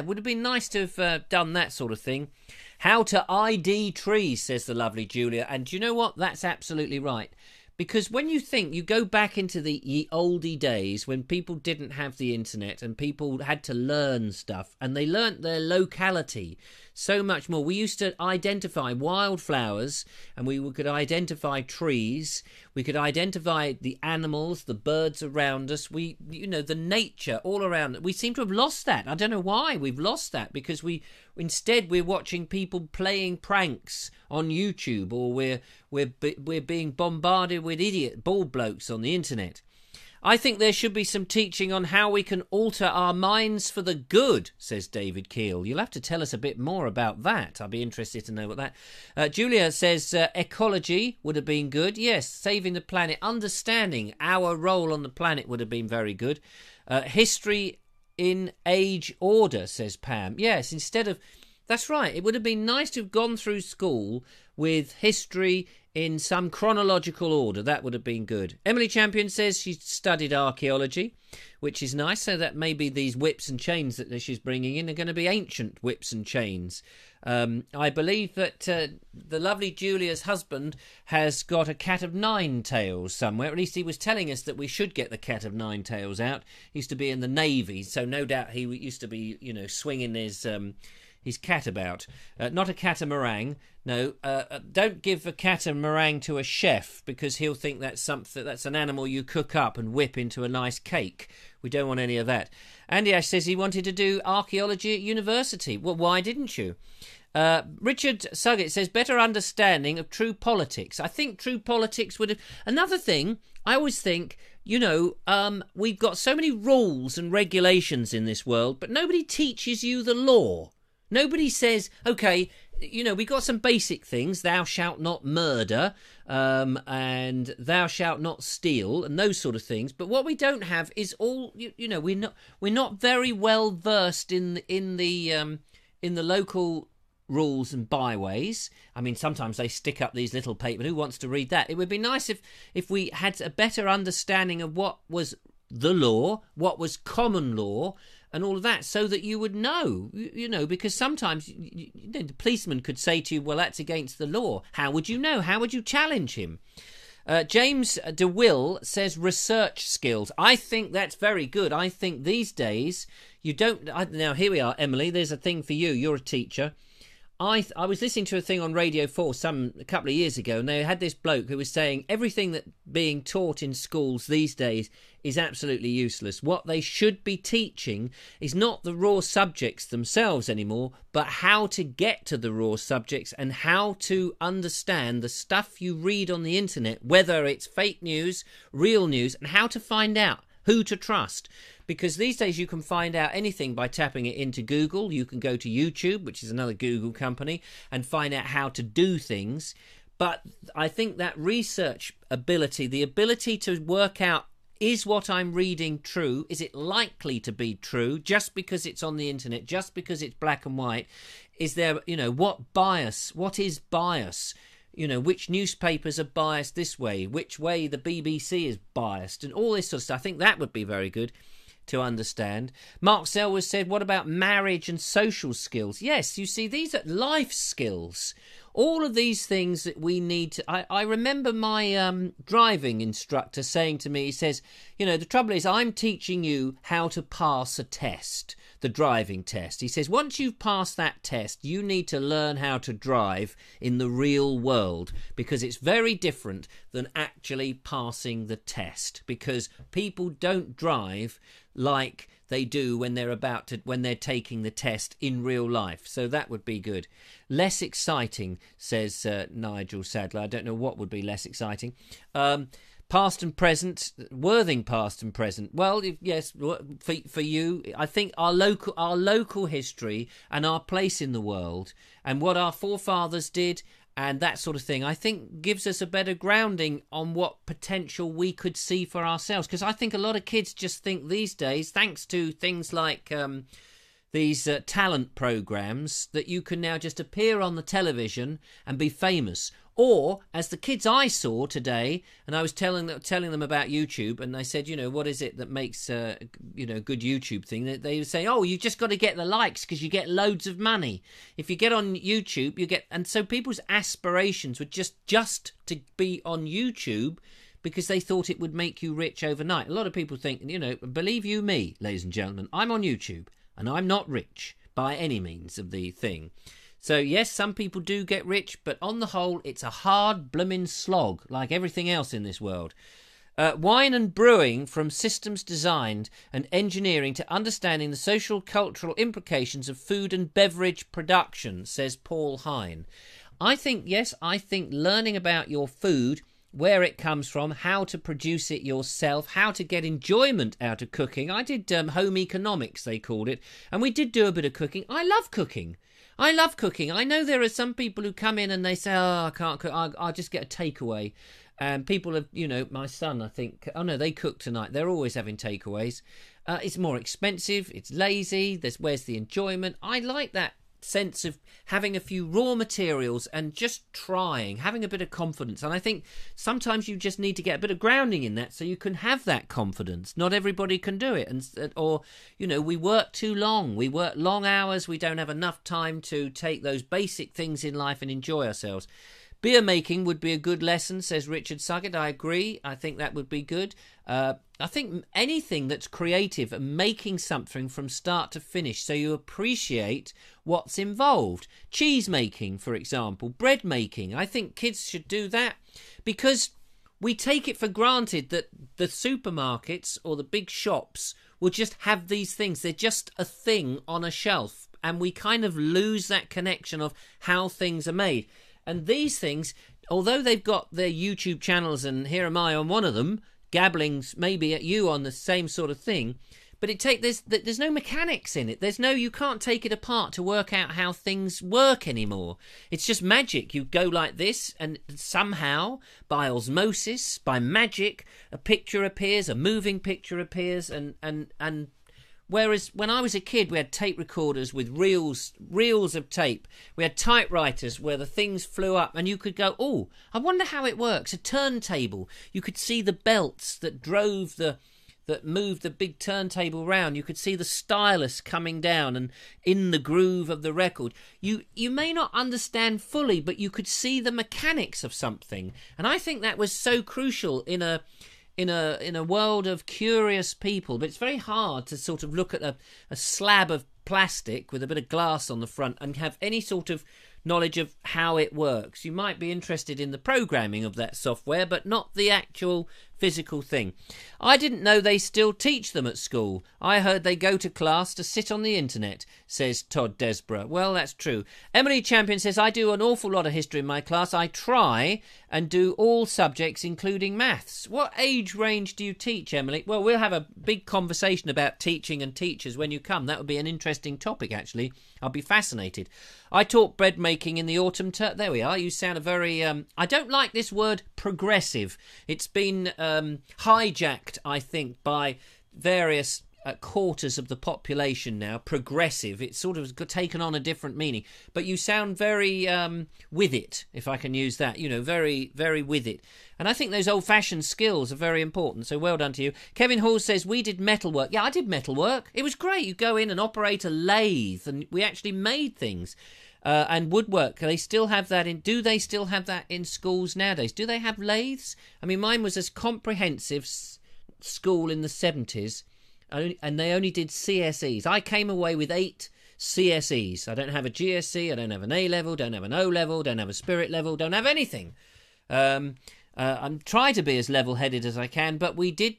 would have been nice to have done that sort of thing. How to ID trees, says the lovely Julia. And do you know what? That's absolutely right. Because when you think, you go back into the ye oldie days when people didn't have the internet and people had to learn stuff, and they learnt their locality so much more. We used to identify wildflowers, and we could identify trees. We could identify the animals, the birds around us. The nature all around. We seem to have lost that. I don't know why we've lost that, because instead we're watching people playing pranks on YouTube, or we're being bombarded with idiot bald blokes on the internet. I think there should be some teaching on how we can alter our minds for the good, says David Keel. You'll have to tell us a bit more about that. I'd be interested to know what that... Julia says ecology would have been good. Yes, saving the planet, understanding our role on the planet would have been very good. History in age order, says Pam. Yes, instead of... That's right. It would have been nice to have gone through school with history in some chronological order. That would have been good. Emily Champion says she studied archaeology, which is nice. So that maybe these whips and chains that she's bringing in are going to be ancient whips and chains. I believe that the lovely Julia's husband has got a cat of nine tails somewhere. At least he was telling us that we should get the cat of nine tails out. He used to be in the Navy, so no doubt he used to be, swinging his cat about. Not a catamaran. No, don't give a catamaran to a chef, because he'll think that's an animal you cook up and whip into a nice cake. We don't want any of that. Andy Ash says he wanted to do archaeology at university. Well, why didn't you? Richard Suggett says better understanding of true politics. I think true politics would have... Another thing, I always think, we've got so many rules and regulations in this world, but nobody teaches you the law. Nobody says, okay, you know, we got some basic things: thou shalt not murder, and thou shalt not steal, and those sort of things. But what we don't have is all, you know, we're not very well versed in the local rules and byways. I mean, sometimes they stick up these little papers. Who wants to read that? It would be nice if we had a better understanding of what was the law, what was common law, and all of that, so that you would know, you know, because sometimes the policeman could say to you, well, that's against the law. How would you know? How would you challenge him? James DeWill says research skills. I think that's very good. I think these days you don't... now, here we are, Emily. There's a thing for you. You're a teacher. I was listening to a thing on Radio 4 a couple of years ago, and they had this bloke who was saying everything that being taught in schools these days is absolutely useless. What they should be teaching is not the raw subjects themselves anymore, but how to get to the raw subjects and how to understand the stuff you read on the internet, whether it's fake news, real news, and how to find out who to trust. Because these days you can find out anything by tapping it into Google. You can go to YouTube, which is another Google company, and find out how to do things. But I think that research ability, the ability to work out, is what I'm reading true? Is it likely to be true just because it's on the internet, just because it's black and white? Is there, you know, what is bias? You know, which newspapers are biased this way, which way the BBC is biased, and all this sort of stuff. I think that would be very good to understand. Mark Selwas said, what about marriage and social skills? Yes, you see, these are life skills. All of these things that we need to... I remember my driving instructor saying to me, he says, you know, the trouble is I'm teaching you how to pass a test, the driving test. He says, once you've passed that test, you need to learn how to drive in the real world, because it's very different than actually passing the test, because people don't drive like they do when they're taking the test in real life. So that would be good. Less exciting, says Nigel Sadler. I don't know what would be less exciting. Past and present, Worthing past and present. Well, yes, for you, I think our local history and our place in the world and what our forefathers did and that sort of thing, I think gives us a better grounding on what potential we could see for ourselves. Because I think a lot of kids just think these days, thanks to things like these talent programs, that you can now just appear on the television and be famous. Or, as the kids I saw today, and I was telling them about YouTube, and they said, you know, what is it that makes a good YouTube thing? They would say, oh, you just got to get the likes because you get loads of money. If you get on YouTube, you get... And so people's aspirations were just to be on YouTube because they thought it would make you rich overnight. A lot of people think, you know, believe you me, ladies and gentlemen, I'm on YouTube, and I'm not rich by any means of the thing. So, yes, some people do get rich, but on the whole, it's a hard bloomin' slog, like everything else in this world. Wine and brewing, from systems designed and engineering to understanding the social cultural implications of food and beverage production, says Paul Hine. I think learning about your food, where it comes from, how to produce it yourself, how to get enjoyment out of cooking. I did home economics, they called it, and we did do a bit of cooking. I love cooking. I know there are some people who come in and they say, oh, I can't cook, I'll just get a takeaway. And people have, you know, my son, I think, oh no, they cook tonight. They're always having takeaways. It's more expensive, it's lazy, where's the enjoyment? I like that sense of having a few raw materials and just trying, having a bit of confidence. And I think sometimes you just need to get a bit of grounding in that so you can have that confidence. Not everybody can do it. Or, you know, we work too long. We work long hours. We don't have enough time to take those basic things in life and enjoy ourselves. Beer making would be a good lesson, says Richard Suggett. I agree. I think that would be good. I think anything that's creative and making something from start to finish so you appreciate what's involved. Cheese making, for example, bread making. I think kids should do that because we take it for granted that the supermarkets or the big shops will just have these things. They're just a thing on a shelf, and we kind of lose that connection of how things are made. And these things, although they've got their YouTube channels, and here am I on one of them, gabbling maybe at you on the same sort of thing, but there's no mechanics in it. You can't take it apart to work out how things work anymore. It's just magic. You go like this, and somehow, by osmosis, by magic, a picture appears, a moving picture appears, and whereas when I was a kid, we had tape recorders with reels of tape. We had typewriters where the things flew up, and you could go, oh, I wonder how it works. A turntable. You could see the belts that moved the big turntable round. You could see the stylus coming down and in the groove of the record. You may not understand fully, but you could see the mechanics of something. And I think that was so crucial in a world of curious people. But it's very hard to sort of look at a slab of plastic with a bit of glass on the front and have any sort of knowledge of how it works. You might be interested in the programming of that software, but not the actual physical thing. I didn't know they still teach them at school. I heard they go to class to sit on the internet, says Todd Desborough. Well, that's true. Emily Champion says, I do an awful lot of history in my class. I try and do all subjects, including maths. What age range do you teach, Emily? Well, we'll have a big conversation about teaching and teachers when you come. That would be an interesting topic, actually. I'll be fascinated. I taught bread making in the autumn term. There we are. You sound a very... I don't like this word progressive. It's been hijacked, I think, by various quarters of the population now. Progressive. It's sort of taken on a different meaning. But you sound very with it, if I can use that. You know, very, very with it. And I think those old-fashioned skills are very important, so well done to you. Kevin Hall says, we did metalwork. Yeah, I did metalwork. It was great. You go in and operate a lathe, and we actually made things. And woodwork, they still have that in... Do they still have that in schools nowadays? Do they have lathes? I mean, mine was a comprehensive school in the 70s, and they only did CSEs. I came away with 8 CSEs. I don't have a GSE, I don't have an A-level, don't have an O-level, don't have a spirit level, don't have anything. I'm trying to be as level-headed as I can, but we did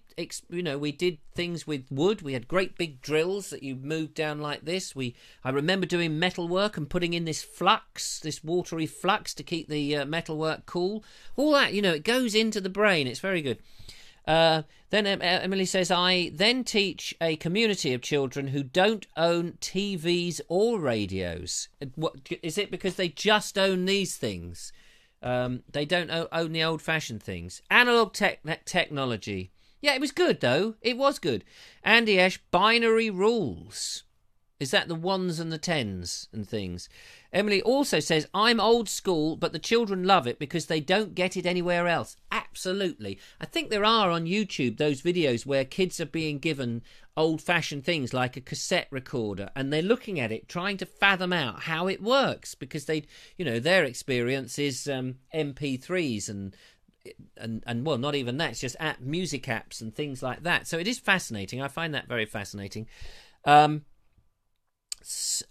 things with wood. We had great big drills that you moved down like this. I remember doing metalwork and putting in this flux, this watery flux to keep the metalwork cool. All that, it goes into the brain. It's very good. Then Emily says, I then teach a community of children who don't own TVs or radios. What, is it because they just own these things? They don't own the old-fashioned things. Analog technology. Yeah, it was good, though. It was good. Andy Ash, binary rules. Is that the 1s and the 10s and things? Emily also says, I'm old school, but the children love it because they don't get it anywhere else. Absolutely. I think there are on YouTube those videos where kids are being given old-fashioned things like a cassette recorder, and they're looking at it, trying to fathom out how it works, because their experience is MP3s and well, not even that. It's just music apps and things like that. So it is fascinating. I find that very fascinating.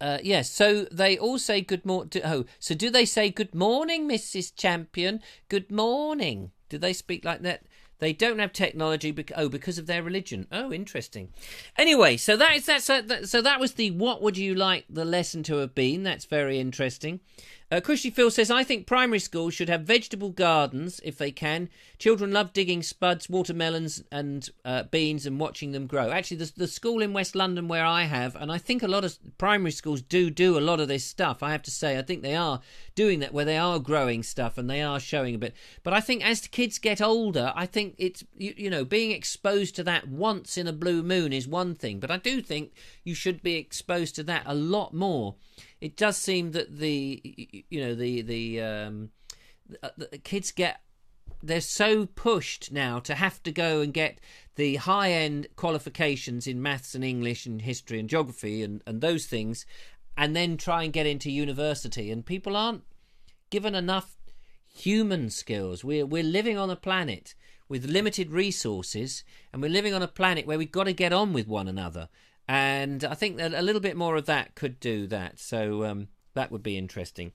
Yes, so they all say good morning. So do they say good morning, Mrs. Champion? Good morning. Do they speak like that? They don't have technology because of their religion. Oh, interesting. Anyway, so that was the what would you like the lesson to have been. That's very interesting. Cushy Phil says, I think primary schools should have vegetable gardens if they can. Children love digging spuds, watermelons and beans and watching them grow. Actually, the school in West London where I have, and I think a lot of primary schools do a lot of this stuff, I have to say. I think they are doing that, where they are growing stuff and they are showing a bit. But I think as the kids get older, I think it's, being exposed to that once in a blue moon is one thing. But I do think you should be exposed to that a lot more. It does seem that the kids they're so pushed now to have to go and get the high-end qualifications in maths and English and history and geography and those things, and then try and get into university. And people aren't given enough human skills. We're living on a planet with limited resources, and we're living on a planet where we've got to get on with one another. And I think that a little bit more of that could do that. So that would be interesting.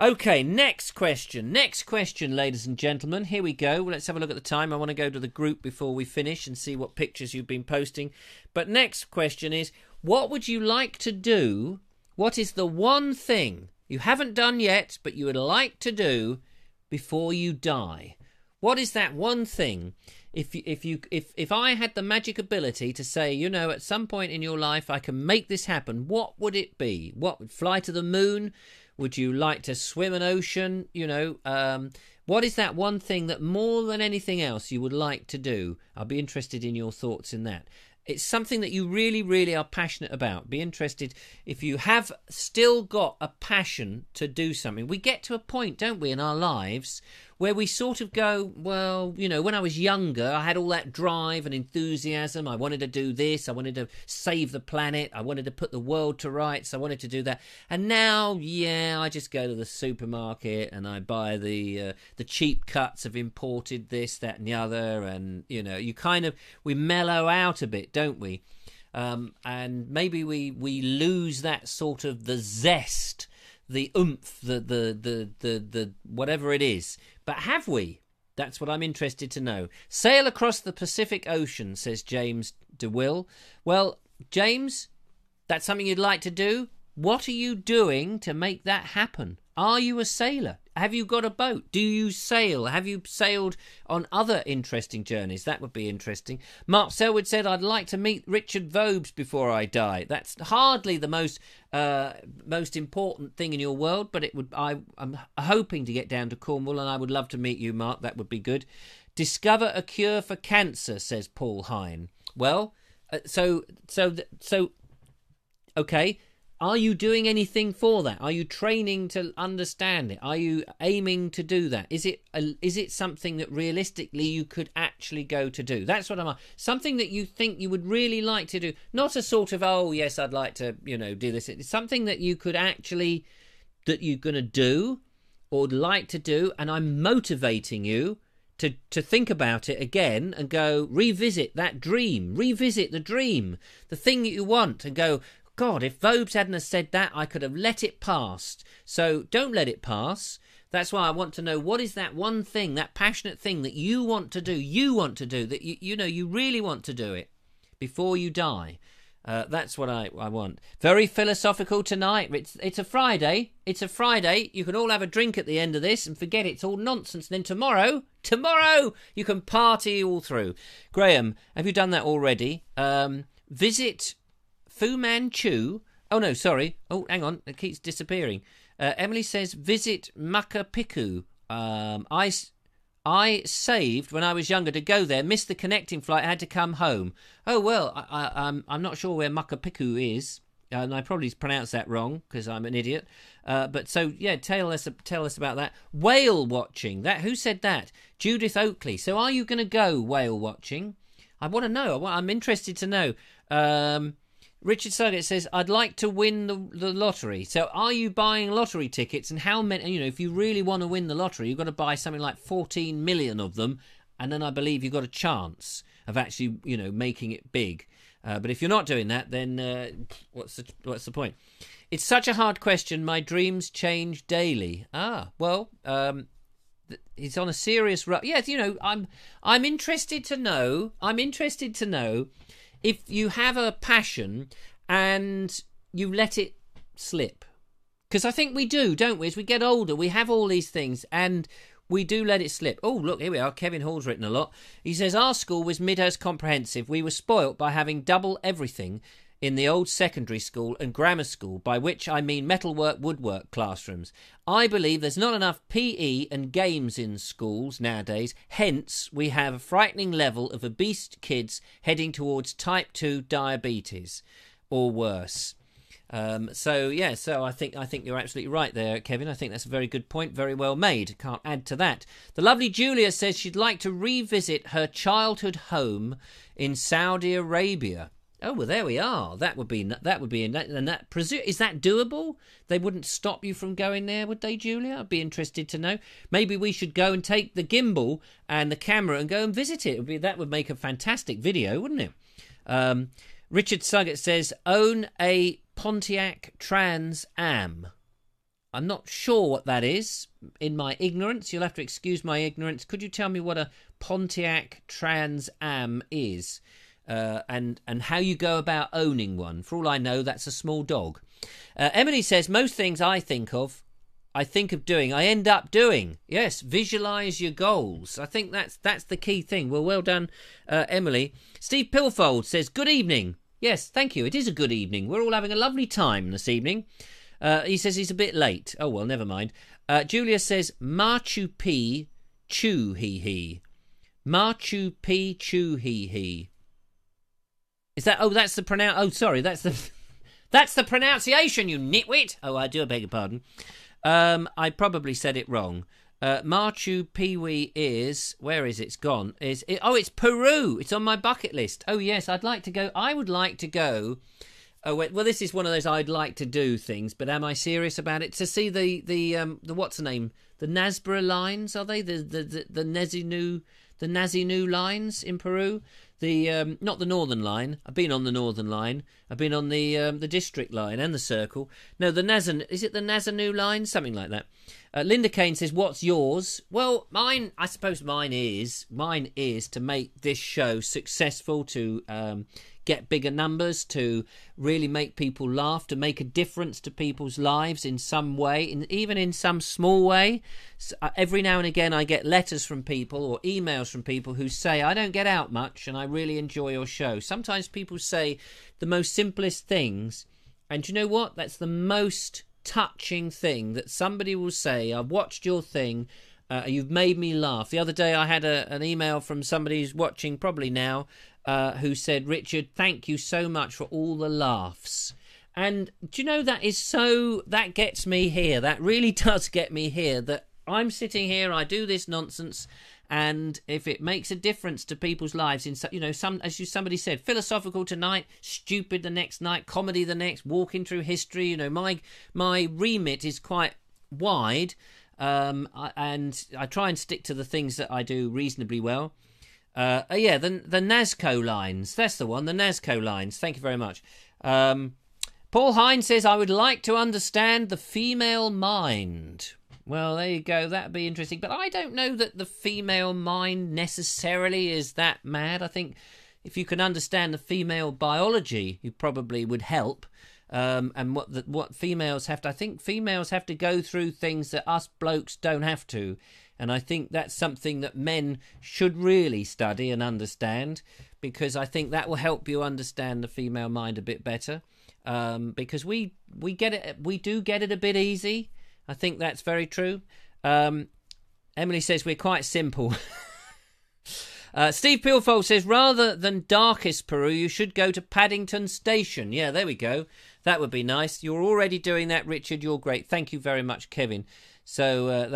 Okay, next question, ladies and gentlemen. Here we go. Well, let's have a look at the time. I want to go to the group before we finish and see what pictures you've been posting. But next question is, what would you like to do? What is the one thing you haven't done yet, but you would like to do before you die? What is that one thing? If I had the magic ability to say, you know, at some point in your life I can make this happen, what would it be? What would fly to the moon? Would you like to swim an ocean? You know, what is that one thing that more than anything else you would like to do? I'll be interested in your thoughts in that. It's something that you really, really are passionate about. Be interested if you have still got a passion to do something. We get to a point, don't we, in our lives where we sort of go, well, you know, when I was younger, I had all that drive and enthusiasm. I wanted to do this. I wanted to save the planet. I wanted to put the world to rights. I wanted to do that. And now, yeah, I just go to the supermarket and I buy the cheap cuts of imported this, that and the other. And, you know, we mellow out a bit, don't we? And maybe we lose that sort of the zest, the oomph, the whatever it is. But have we? That's what I'm interested to know. Sail across the Pacific Ocean, says James DeWill. Well, James, that's something you'd like to do? What are you doing to make that happen? Are you a sailor? Have you got a boat? Do you sail? Have you sailed on other interesting journeys? That would be interesting. Mark Selwood said, I'd like to meet Richard Vobes before I die. That's hardly the most important thing in your world, but I'm hoping to get down to Cornwall, and I would love to meet you, Mark. That would be good. Discover a cure for cancer, says Paul Hine. Well, okay. Are you doing anything for that? Are you training to understand it? Are you aiming to do that? Is it something that realistically you could actually go to do? That's what something that you think you would really like to do. Not a sort of, oh, yes, I'd like to, you know, do this. It's something that you could actually, that you're going to do or like to do, and I'm motivating you to think about it again and go, revisit that dream, revisit the dream, the thing that you want, and go, God, if Vobes hadn't have said that, I could have let it pass. So don't let it pass. That's why I want to know, what is that one thing, that passionate thing that you want to do, that you really want to do it before you die. That's what I want. Very philosophical tonight. It's a Friday. It's a Friday. You can all have a drink at the end of this and forget it's all nonsense. And then tomorrow, you can party all through. Graham, have you done that already? Visit Fu Manchu. Oh, no, sorry. Oh, hang on. It keeps disappearing. Emily says, visit Machu Picchu. I saved when I was younger to go there, missed the connecting flight, had to come home. Oh, well, I'm not sure where Machu Picchu is. And I probably pronounced that wrong because I'm an idiot. But so, yeah, tell us about that. Whale watching. Who said that? Judith Oakley. So are you going to go whale watching? I want to know. I'm interested to know. Richard Sugget says, I'd like to win the lottery. So are you buying lottery tickets, and how many, you know, if you really want to win the lottery, you've got to buy something like 14 million of them, and then I believe you've got a chance of actually, you know, making it big. But if you're not doing that, then what's the point? It's such a hard question. My dreams change daily. Well, he's on a serious run. Yes, you know, I'm interested to know. If you have a passion and you let it slip. Because I think we do, don't we? As we get older, we have all these things and we do let it slip. Oh, look, here we are. Kevin Hall's written a lot. He says, our school was Midhurst Comprehensive. We were spoilt by having double everything in the old secondary school and grammar school, by which I mean metalwork, woodwork classrooms. I believe there's not enough PE and games in schools nowadays. Hence, we have a frightening level of obese kids heading towards type 2 diabetes or worse. So I think you're absolutely right there, Kevin. I think that's a very good point. Very well made. Can't add to that. The lovely Julia says she'd like to revisit her childhood home in Saudi Arabia. Oh, well, there we are. That would be, and that is that doable? They wouldn't stop you from going there, would they, Julia? I'd be interested to know. Maybe we should go and take the gimbal and the camera and go and visit it. That would make a fantastic video, wouldn't it? Richard Sugget says, own a Pontiac Trans Am. I'm not sure what that is. In my ignorance, you'll have to excuse my ignorance. Could you tell me what a Pontiac Trans Am is? And how you go about owning one. For all I know, that's a small dog. Emily says, most things I think of I think of doing, I end up doing. Yes, visualise your goals. I think that's the key thing. Well done, Emily. Steve Pilfold says, good evening. Yes, thank you. It is a good evening. We're all having a lovely time this evening. He says he's a bit late. Oh, well, never mind. Julia says, Machu Picchu hee. Machu Picchu hee. Is that... Oh, that's the Oh, sorry, that's the pronunciation, you nitwit. Oh, I do beg your pardon. I probably said it wrong. Machu Picchu is... Where is it? It's gone. It's Peru. It's on my bucket list. Oh, yes, I'd like to go. I would like to go... Oh, wait, well, this is one of those I'd like to do things, but am I serious about it? To see the what's the name? The Nazca lines, are they? The Nazinu lines in Peru? The not the Northern Line. I've been on the Northern Line. I've been on the District Line and the Circle. No, is it the Nazanu line? Something like that. Linda Kane says, "What's yours?" Well, mine. I suppose mine is to make this show successful, to get bigger numbers, to really make people laugh, to make a difference to people's lives in some way, even in some small way. So, every now and again I get letters from people or emails from people who say, I don't get out much and I really enjoy your show. Sometimes people say the most simplest things, and you know what? That's the most touching thing, that somebody will say, I've watched your thing, you've made me laugh. The other day I had an email from somebody who's watching probably now, who said, Richard, thank you so much for all the laughs. And do you know, that gets me here. That really does get me here, that I'm sitting here, I do this nonsense, and if it makes a difference to people's lives, in somebody said, philosophical tonight, stupid the next night, comedy the next, walking through history, my remit is quite wide, and I try and stick to the things that I do reasonably well. The Nazco lines. That's the one, the Nazco lines. Thank you very much. Paul Hines says, I would like to understand the female mind. Well, there you go. That'd be interesting. But I don't know that the female mind necessarily is that mad. I think if you can understand the female biology, you probably would help. And what females have to... I think females have to go through things that us blokes don't have to. And I think that's something that men should really study and understand, because I think that will help you understand the female mind a bit better. Because we get it, we do get it a bit easy. I think that's very true. Emily says we're quite simple. Steve Pilfold says, rather than darkest Peru, you should go to Paddington Station. Yeah, there we go. That would be nice. You're already doing that, Richard. You're great. Thank you very much, Kevin. So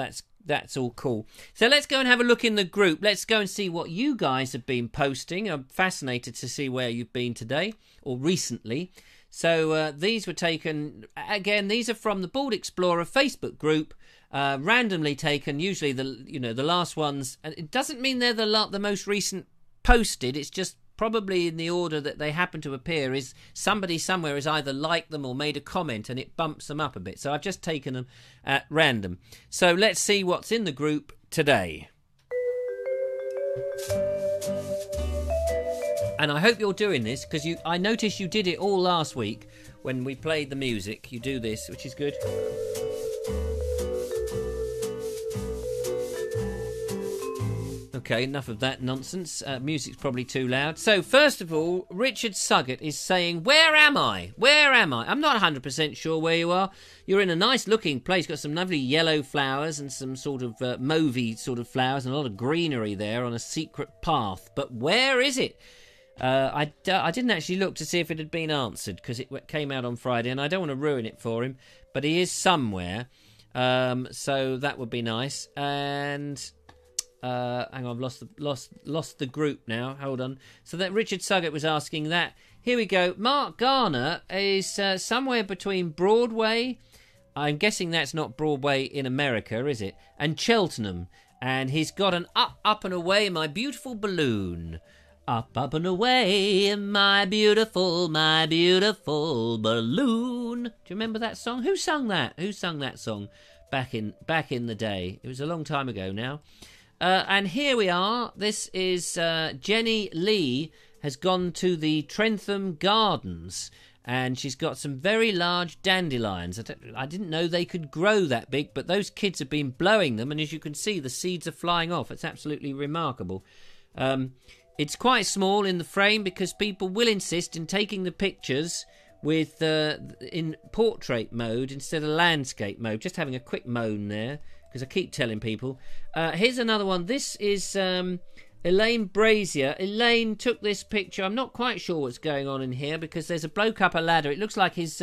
that's all cool. So let's go and have a look in the group. Let's go and see what you guys have been posting. I'm fascinated to see where you've been today or recently. So these were taken, again, these are from the Bald Explorer Facebook group, randomly taken, usually the last ones. And it doesn't mean they're the most recent posted. It's just probably in the order that they happen to appear is somebody somewhere has either liked them or made a comment and it bumps them up a bit. So I've just taken them at random. So let's see what's in the group today. And I hope you're doing this, because I noticed you did it all last week when we played the music. You do this, which is good. Okay, enough of that nonsense. Music's probably too loud. So, first of all, Richard Suggett is saying, where am I? Where am I? I'm not 100% sure where you are. You're in a nice-looking place. Got some lovely yellow flowers and some sort of mauvey sort of flowers and a lot of greenery there on a secret path. But where is it? I didn't actually look to see if it had been answered, because it came out on Friday, and I don't want to ruin it for him. But he is somewhere, so that would be nice. And hang on, I've lost the group now. Hold on. So that Richard Suggett was asking that. Here we go. Mark Garner is somewhere between Broadway. I'm guessing that's not Broadway in America, is it? And Cheltenham, and he's got an up and away, my beautiful balloon. Up and away, my beautiful balloon. Do you remember that song? Who sung that? Who sung that song back in the day? It was a long time ago now. And here we are. This is Jenny Lee has gone to the Trentham Gardens. and she's got some very large dandelions. I didn't know they could grow that big, but those kids have been blowing them, and as you can see, the seeds are flying off. It's absolutely remarkable. It's quite small in the frame because people will insist in taking the pictures with in portrait mode instead of landscape mode. Just having a quick moan there, because I keep telling people. Here's another one. This is Elaine Brazier. Elaine took this picture. I'm not quite sure what's going on in here because there's a bloke up a ladder. It looks like he's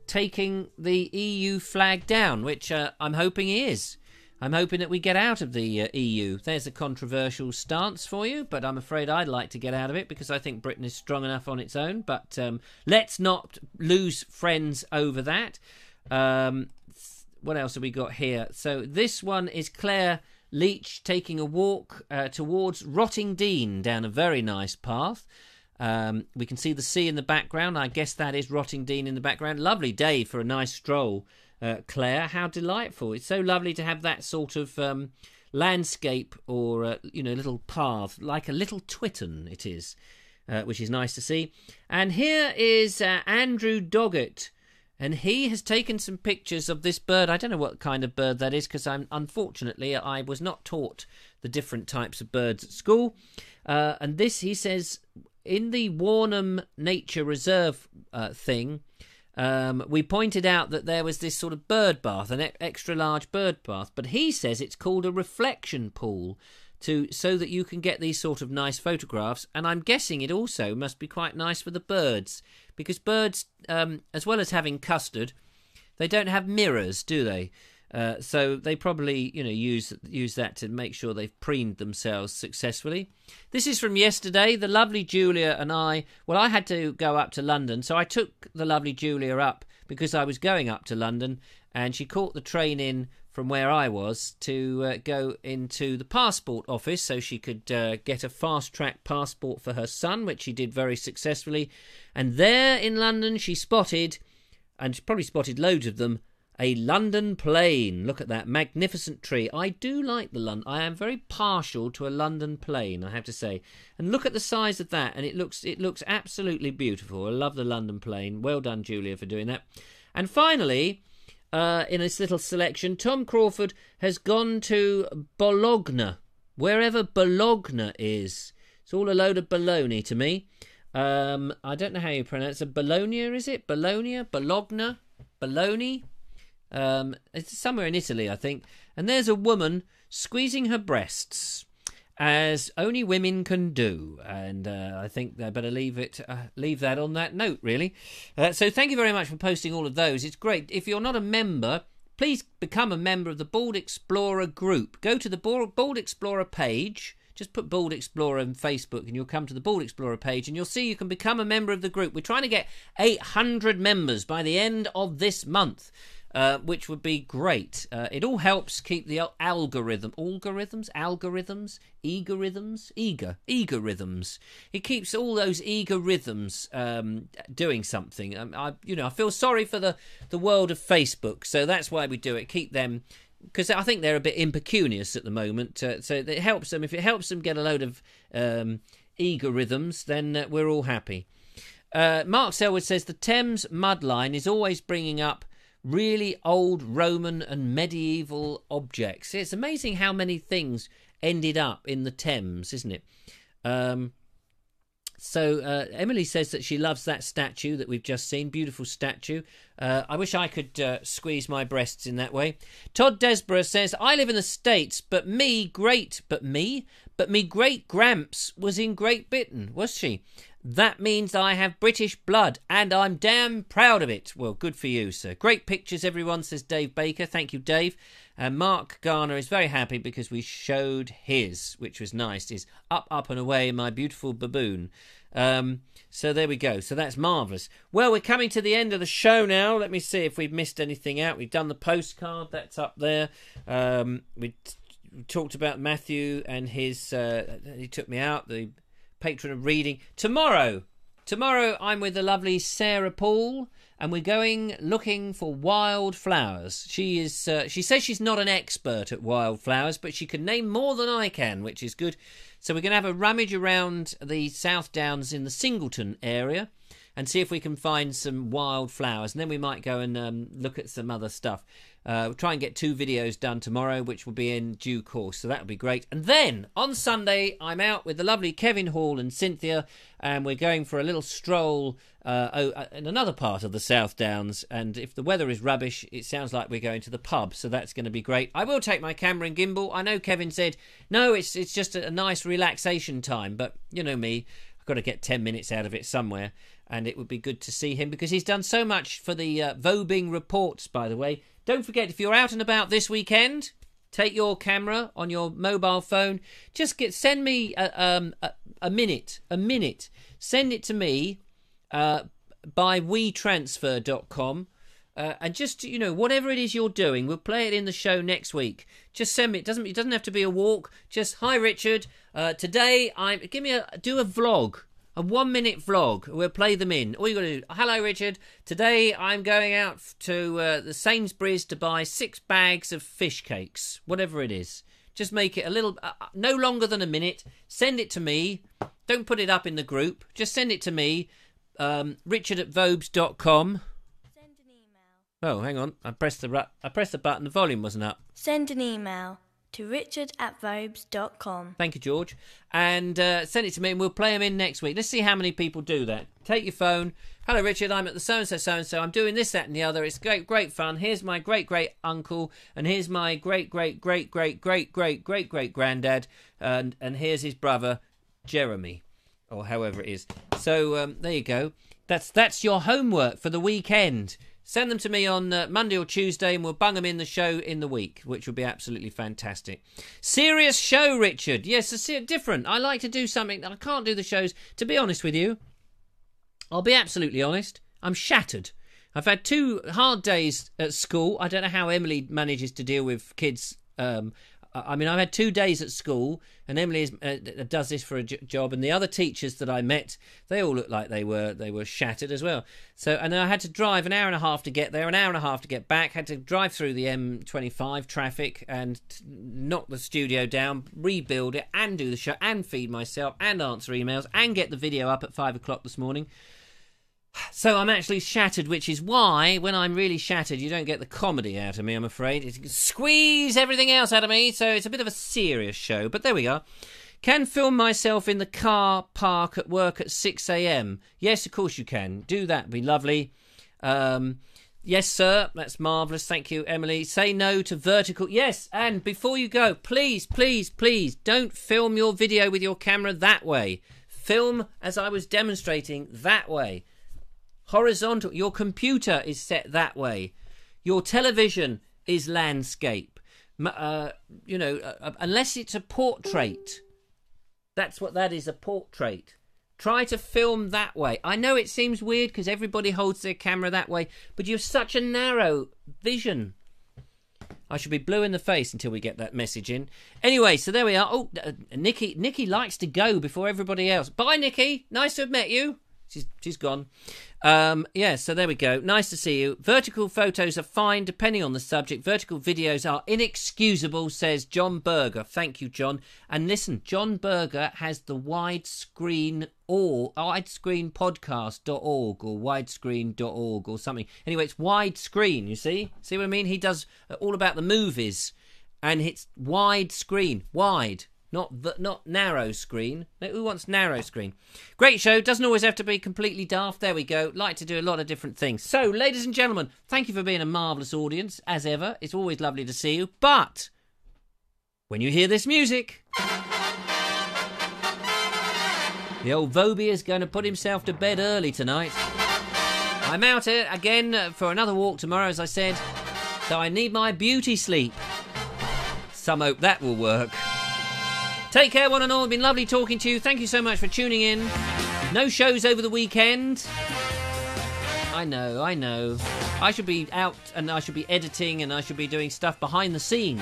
taking the EU flag down, which I'm hoping he is. I'm hoping that we get out of the EU. There's a controversial stance for you, but I'm afraid I'd like to get out of it because I think Britain is strong enough on its own. But let's not lose friends over that. What else have we got here? So this one is Claire Leach taking a walk towards Rottingdean down a very nice path. We can see the sea in the background. I guess that is Rottingdean in the background. Lovely day for a nice stroll, Claire. How delightful. It's so lovely to have that sort of landscape or, little path, like a little Twitton it is, which is nice to see. And here is Andrew Doggett. And he has taken some pictures of this bird. I don't know what kind of bird that is because unfortunately I was not taught the different types of birds at school. And this, he says, in the Warnham Nature Reserve thing, we pointed out that there was this sort of bird bath, an extra large bird bath. But he says it's called a reflection pool so that you can get these sort of nice photographs. And I'm guessing it also must be quite nice for the birds. Because birds, as well as having custard, they don't have mirrors, do they? So they probably, use that to make sure they've preened themselves successfully. This is from yesterday. The lovely Julia and I had to go up to London, so I took the lovely Julia up because I was going up to London, and she caught the train in from where I was to go into the passport office so she could get a fast-track passport for her son, which she did very successfully. And there in London she spotted, and she probably spotted loads of them, a London plane. Look at that magnificent tree. I do like the London. I am very partial to a London plane, I have to say. And look at the size of that, and it looks absolutely beautiful. I love the London plane. Well done, Julia, for doing that. And finally, in this little selection, Tom Crawford has gone to Bologna, wherever Bologna is. It's all a load of baloney to me. I don't know how you pronounce it. Bologna, is it? Bologna? Bologna? Bologna? It's somewhere in Italy, I think. And there's a woman squeezing her breasts, as only women can do. And I think I better leave that on that note, really. So thank you very much for posting all of those. It's great. If you're not a member, please become a member of the Bald Explorer group. Go to the Bald Explorer page. Just put Bald Explorer on Facebook and you'll come to the Bald Explorer page and you'll see you can become a member of the group. We're trying to get 800 members by the end of this month. Which would be great. It all helps keep the algorithms. It keeps all those eager rhythms doing something. I feel sorry for the world of Facebook, so that's why we do it. Keep them, because I think they're a bit impecunious at the moment. So it helps them. If it helps them get a load of eager rhythms, then we're all happy. Mark Selwood says the Thames mud line is always bringing up really old Roman and medieval objects. It's amazing how many things ended up in the Thames, isn't it? So Emily says that she loves that statue that we've just seen. Beautiful statue. I wish I could squeeze my breasts in that way. Todd Desborough says, I live in the States, but me great Gramps was in Great Britain, was she? That means I have British blood, and I'm damn proud of it. Well, good for you, sir. Great pictures, everyone, says Dave Baker. Thank you, Dave. And Mark Garner is very happy because we showed his, which was nice. Is up and away, my beautiful baboon. So there we go. So that's marvellous. Well, we're coming to the end of the show now. Let me see if we've missed anything out. We've done the postcard. That's up there. We talked about Matthew and his... he took me out, the patron of reading. Tomorrow I'm with the lovely Sarah Paul, and we're going looking for wildflowers. She says she's not an expert at wildflowers, but she can name more than I can, which is good. So we're going to have a rummage around the South Downs in the Singleton area, and see if we can find some wildflowers, and then we might go and look at some other stuff. We'll try and get 2 videos done tomorrow, which will be in due course, so that'll be great. And then on Sunday, I'm out with the lovely Kevin Hall and Cynthia, and we're going for a little stroll in another part of the South Downs. And if the weather is rubbish, it sounds like we're going to the pub, so that's going to be great. I will take my camera and gimbal. I know Kevin said no, it's just a nice relaxation time, but you know me, I've got to get 10 minutes out of it somewhere. And it would be good to see him because he's done so much for the Vobing reports, by the way. Don't forget, if you're out and about this weekend, take your camera on your mobile phone. Just send me a minute. Send it to me by wetransfer.com. And just, whatever it is you're doing, we'll play it in the show next week. Just send me. It doesn't have to be a walk. Just, hi Richard. Today do a vlog. A 1-minute vlog. We'll play them in. All you got to do. Hello, Richard. Today I'm going out to the Sainsbury's to buy 6 bags of fish cakes. Whatever it is. Just make it a little... no longer than a minute. Send it to me. Don't put it up in the group. Just send it to me. Richard@vobes.com. Send an email. Oh, hang on. I pressed the button. The volume wasn't up. Send an email to richard@vobes.com. Thank you, George. And send it to me and we'll play them in next week. Let's see how many people do that. Take your phone. Hello, Richard. I'm at the so-and-so, so-and-so. I'm doing this, that and the other. It's great fun. Here's my great-great-uncle and here's my great-great-great-great-great-great-great-granddad and here's his brother, Jeremy, or however it is. So there you go. That's your homework for the weekend. Send them to me on Monday or Tuesday and we'll bung them in the show in the week, which will be absolutely fantastic. Serious show, Richard. Yes, different. I like to do something. I can't do the shows. To be honest with you, I'll be absolutely honest. I'm shattered. I've had 2 hard days at school. I don't know how Emily manages to deal with kids. I've had 2 days at school, and Emily does this for a job, and the other teachers that I met, they all looked like they were shattered as well. So, and I had to drive an hour and a half to get there, an hour and a half to get back. Had to drive through the M25 traffic and knock the studio down, rebuild it, and do the show, and feed myself, and answer emails, and get the video up at 5 o'clock this morning. So I'm actually shattered, which is why, when I'm really shattered, you don't get the comedy out of me, I'm afraid. It squeeze everything else out of me, so it's a bit of a serious show. But there we are. Can film myself in the car park at work at 6 a.m. Yes, of course you can. Do that. Be lovely. Yes, sir. That's marvellous. Thank you, Emily. Say no to vertical. Yes, and before you go, please, please, please, don't film your video with your camera that way. Film, as I was demonstrating, that way. Horizontal. Your computer is set that way. Your television is landscape. Unless it's a portrait. That's what that is, a portrait. Try to film that way. I know it seems weird because everybody holds their camera that way, but you have such a narrow vision. I should be blue in the face until we get that message in. Anyway, so there we are. Oh, Nikki likes to go before everybody else. Bye, Nikki. Nice to have met you. She's gone. So there we go. Nice to see you. Vertical photos are fine, depending on the subject. Vertical videos are inexcusable, says John Berger. Thank you, John. And listen, John Berger has the widescreen podcast.org or widescreen.org or something. Anyway, it's widescreen, you see? See what I mean? He does all about the movies. And it's widescreen. Wide. Not narrow screen. Who wants narrow screen? Great show. Doesn't always have to be completely daft. There we go. Like to do a lot of different things. So, ladies and gentlemen, thank you for being a marvellous audience, as ever. It's always lovely to see you. But when you hear this music, the old Vobie is going to put himself to bed early tonight. I'm out here again for another walk tomorrow, as I said, so I need my beauty sleep. Some hope that will work. Take care, one and all. It's been lovely talking to you. Thank you so much for tuning in. No shows over the weekend. I know. I should be out and I should be editing and I should be doing stuff behind the scenes.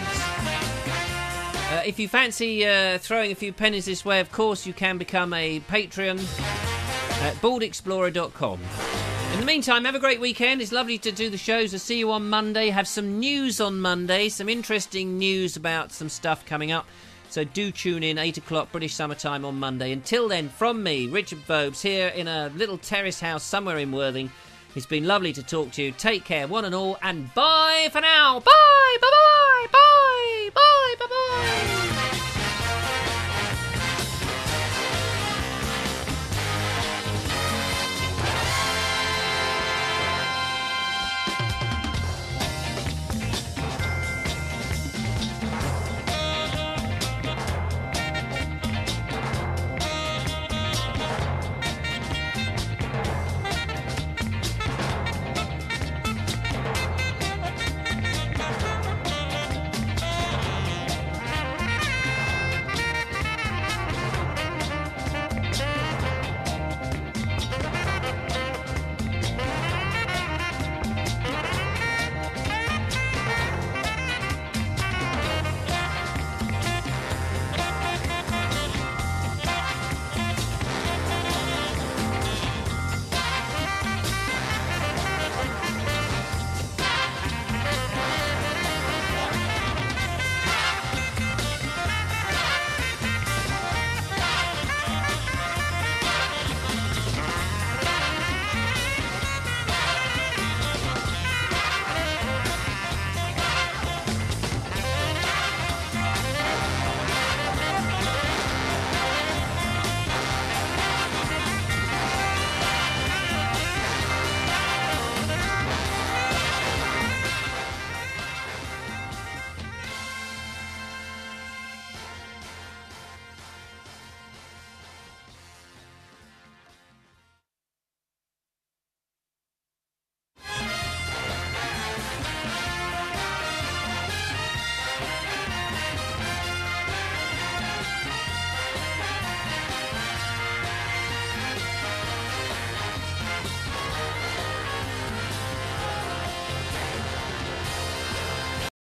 If you fancy throwing a few pennies this way, of course, you can become a Patreon at baldexplorer.com. In the meantime, have a great weekend. It's lovely to do the shows. I'll see you on Monday. Have some news on Monday. Some interesting news about some stuff coming up. So do tune in, 8 o'clock British summertime on Monday. Until then, from me, Richard Vobes, here in a little terrace house somewhere in Worthing. It's been lovely to talk to you. Take care, one and all, and bye for now. Bye!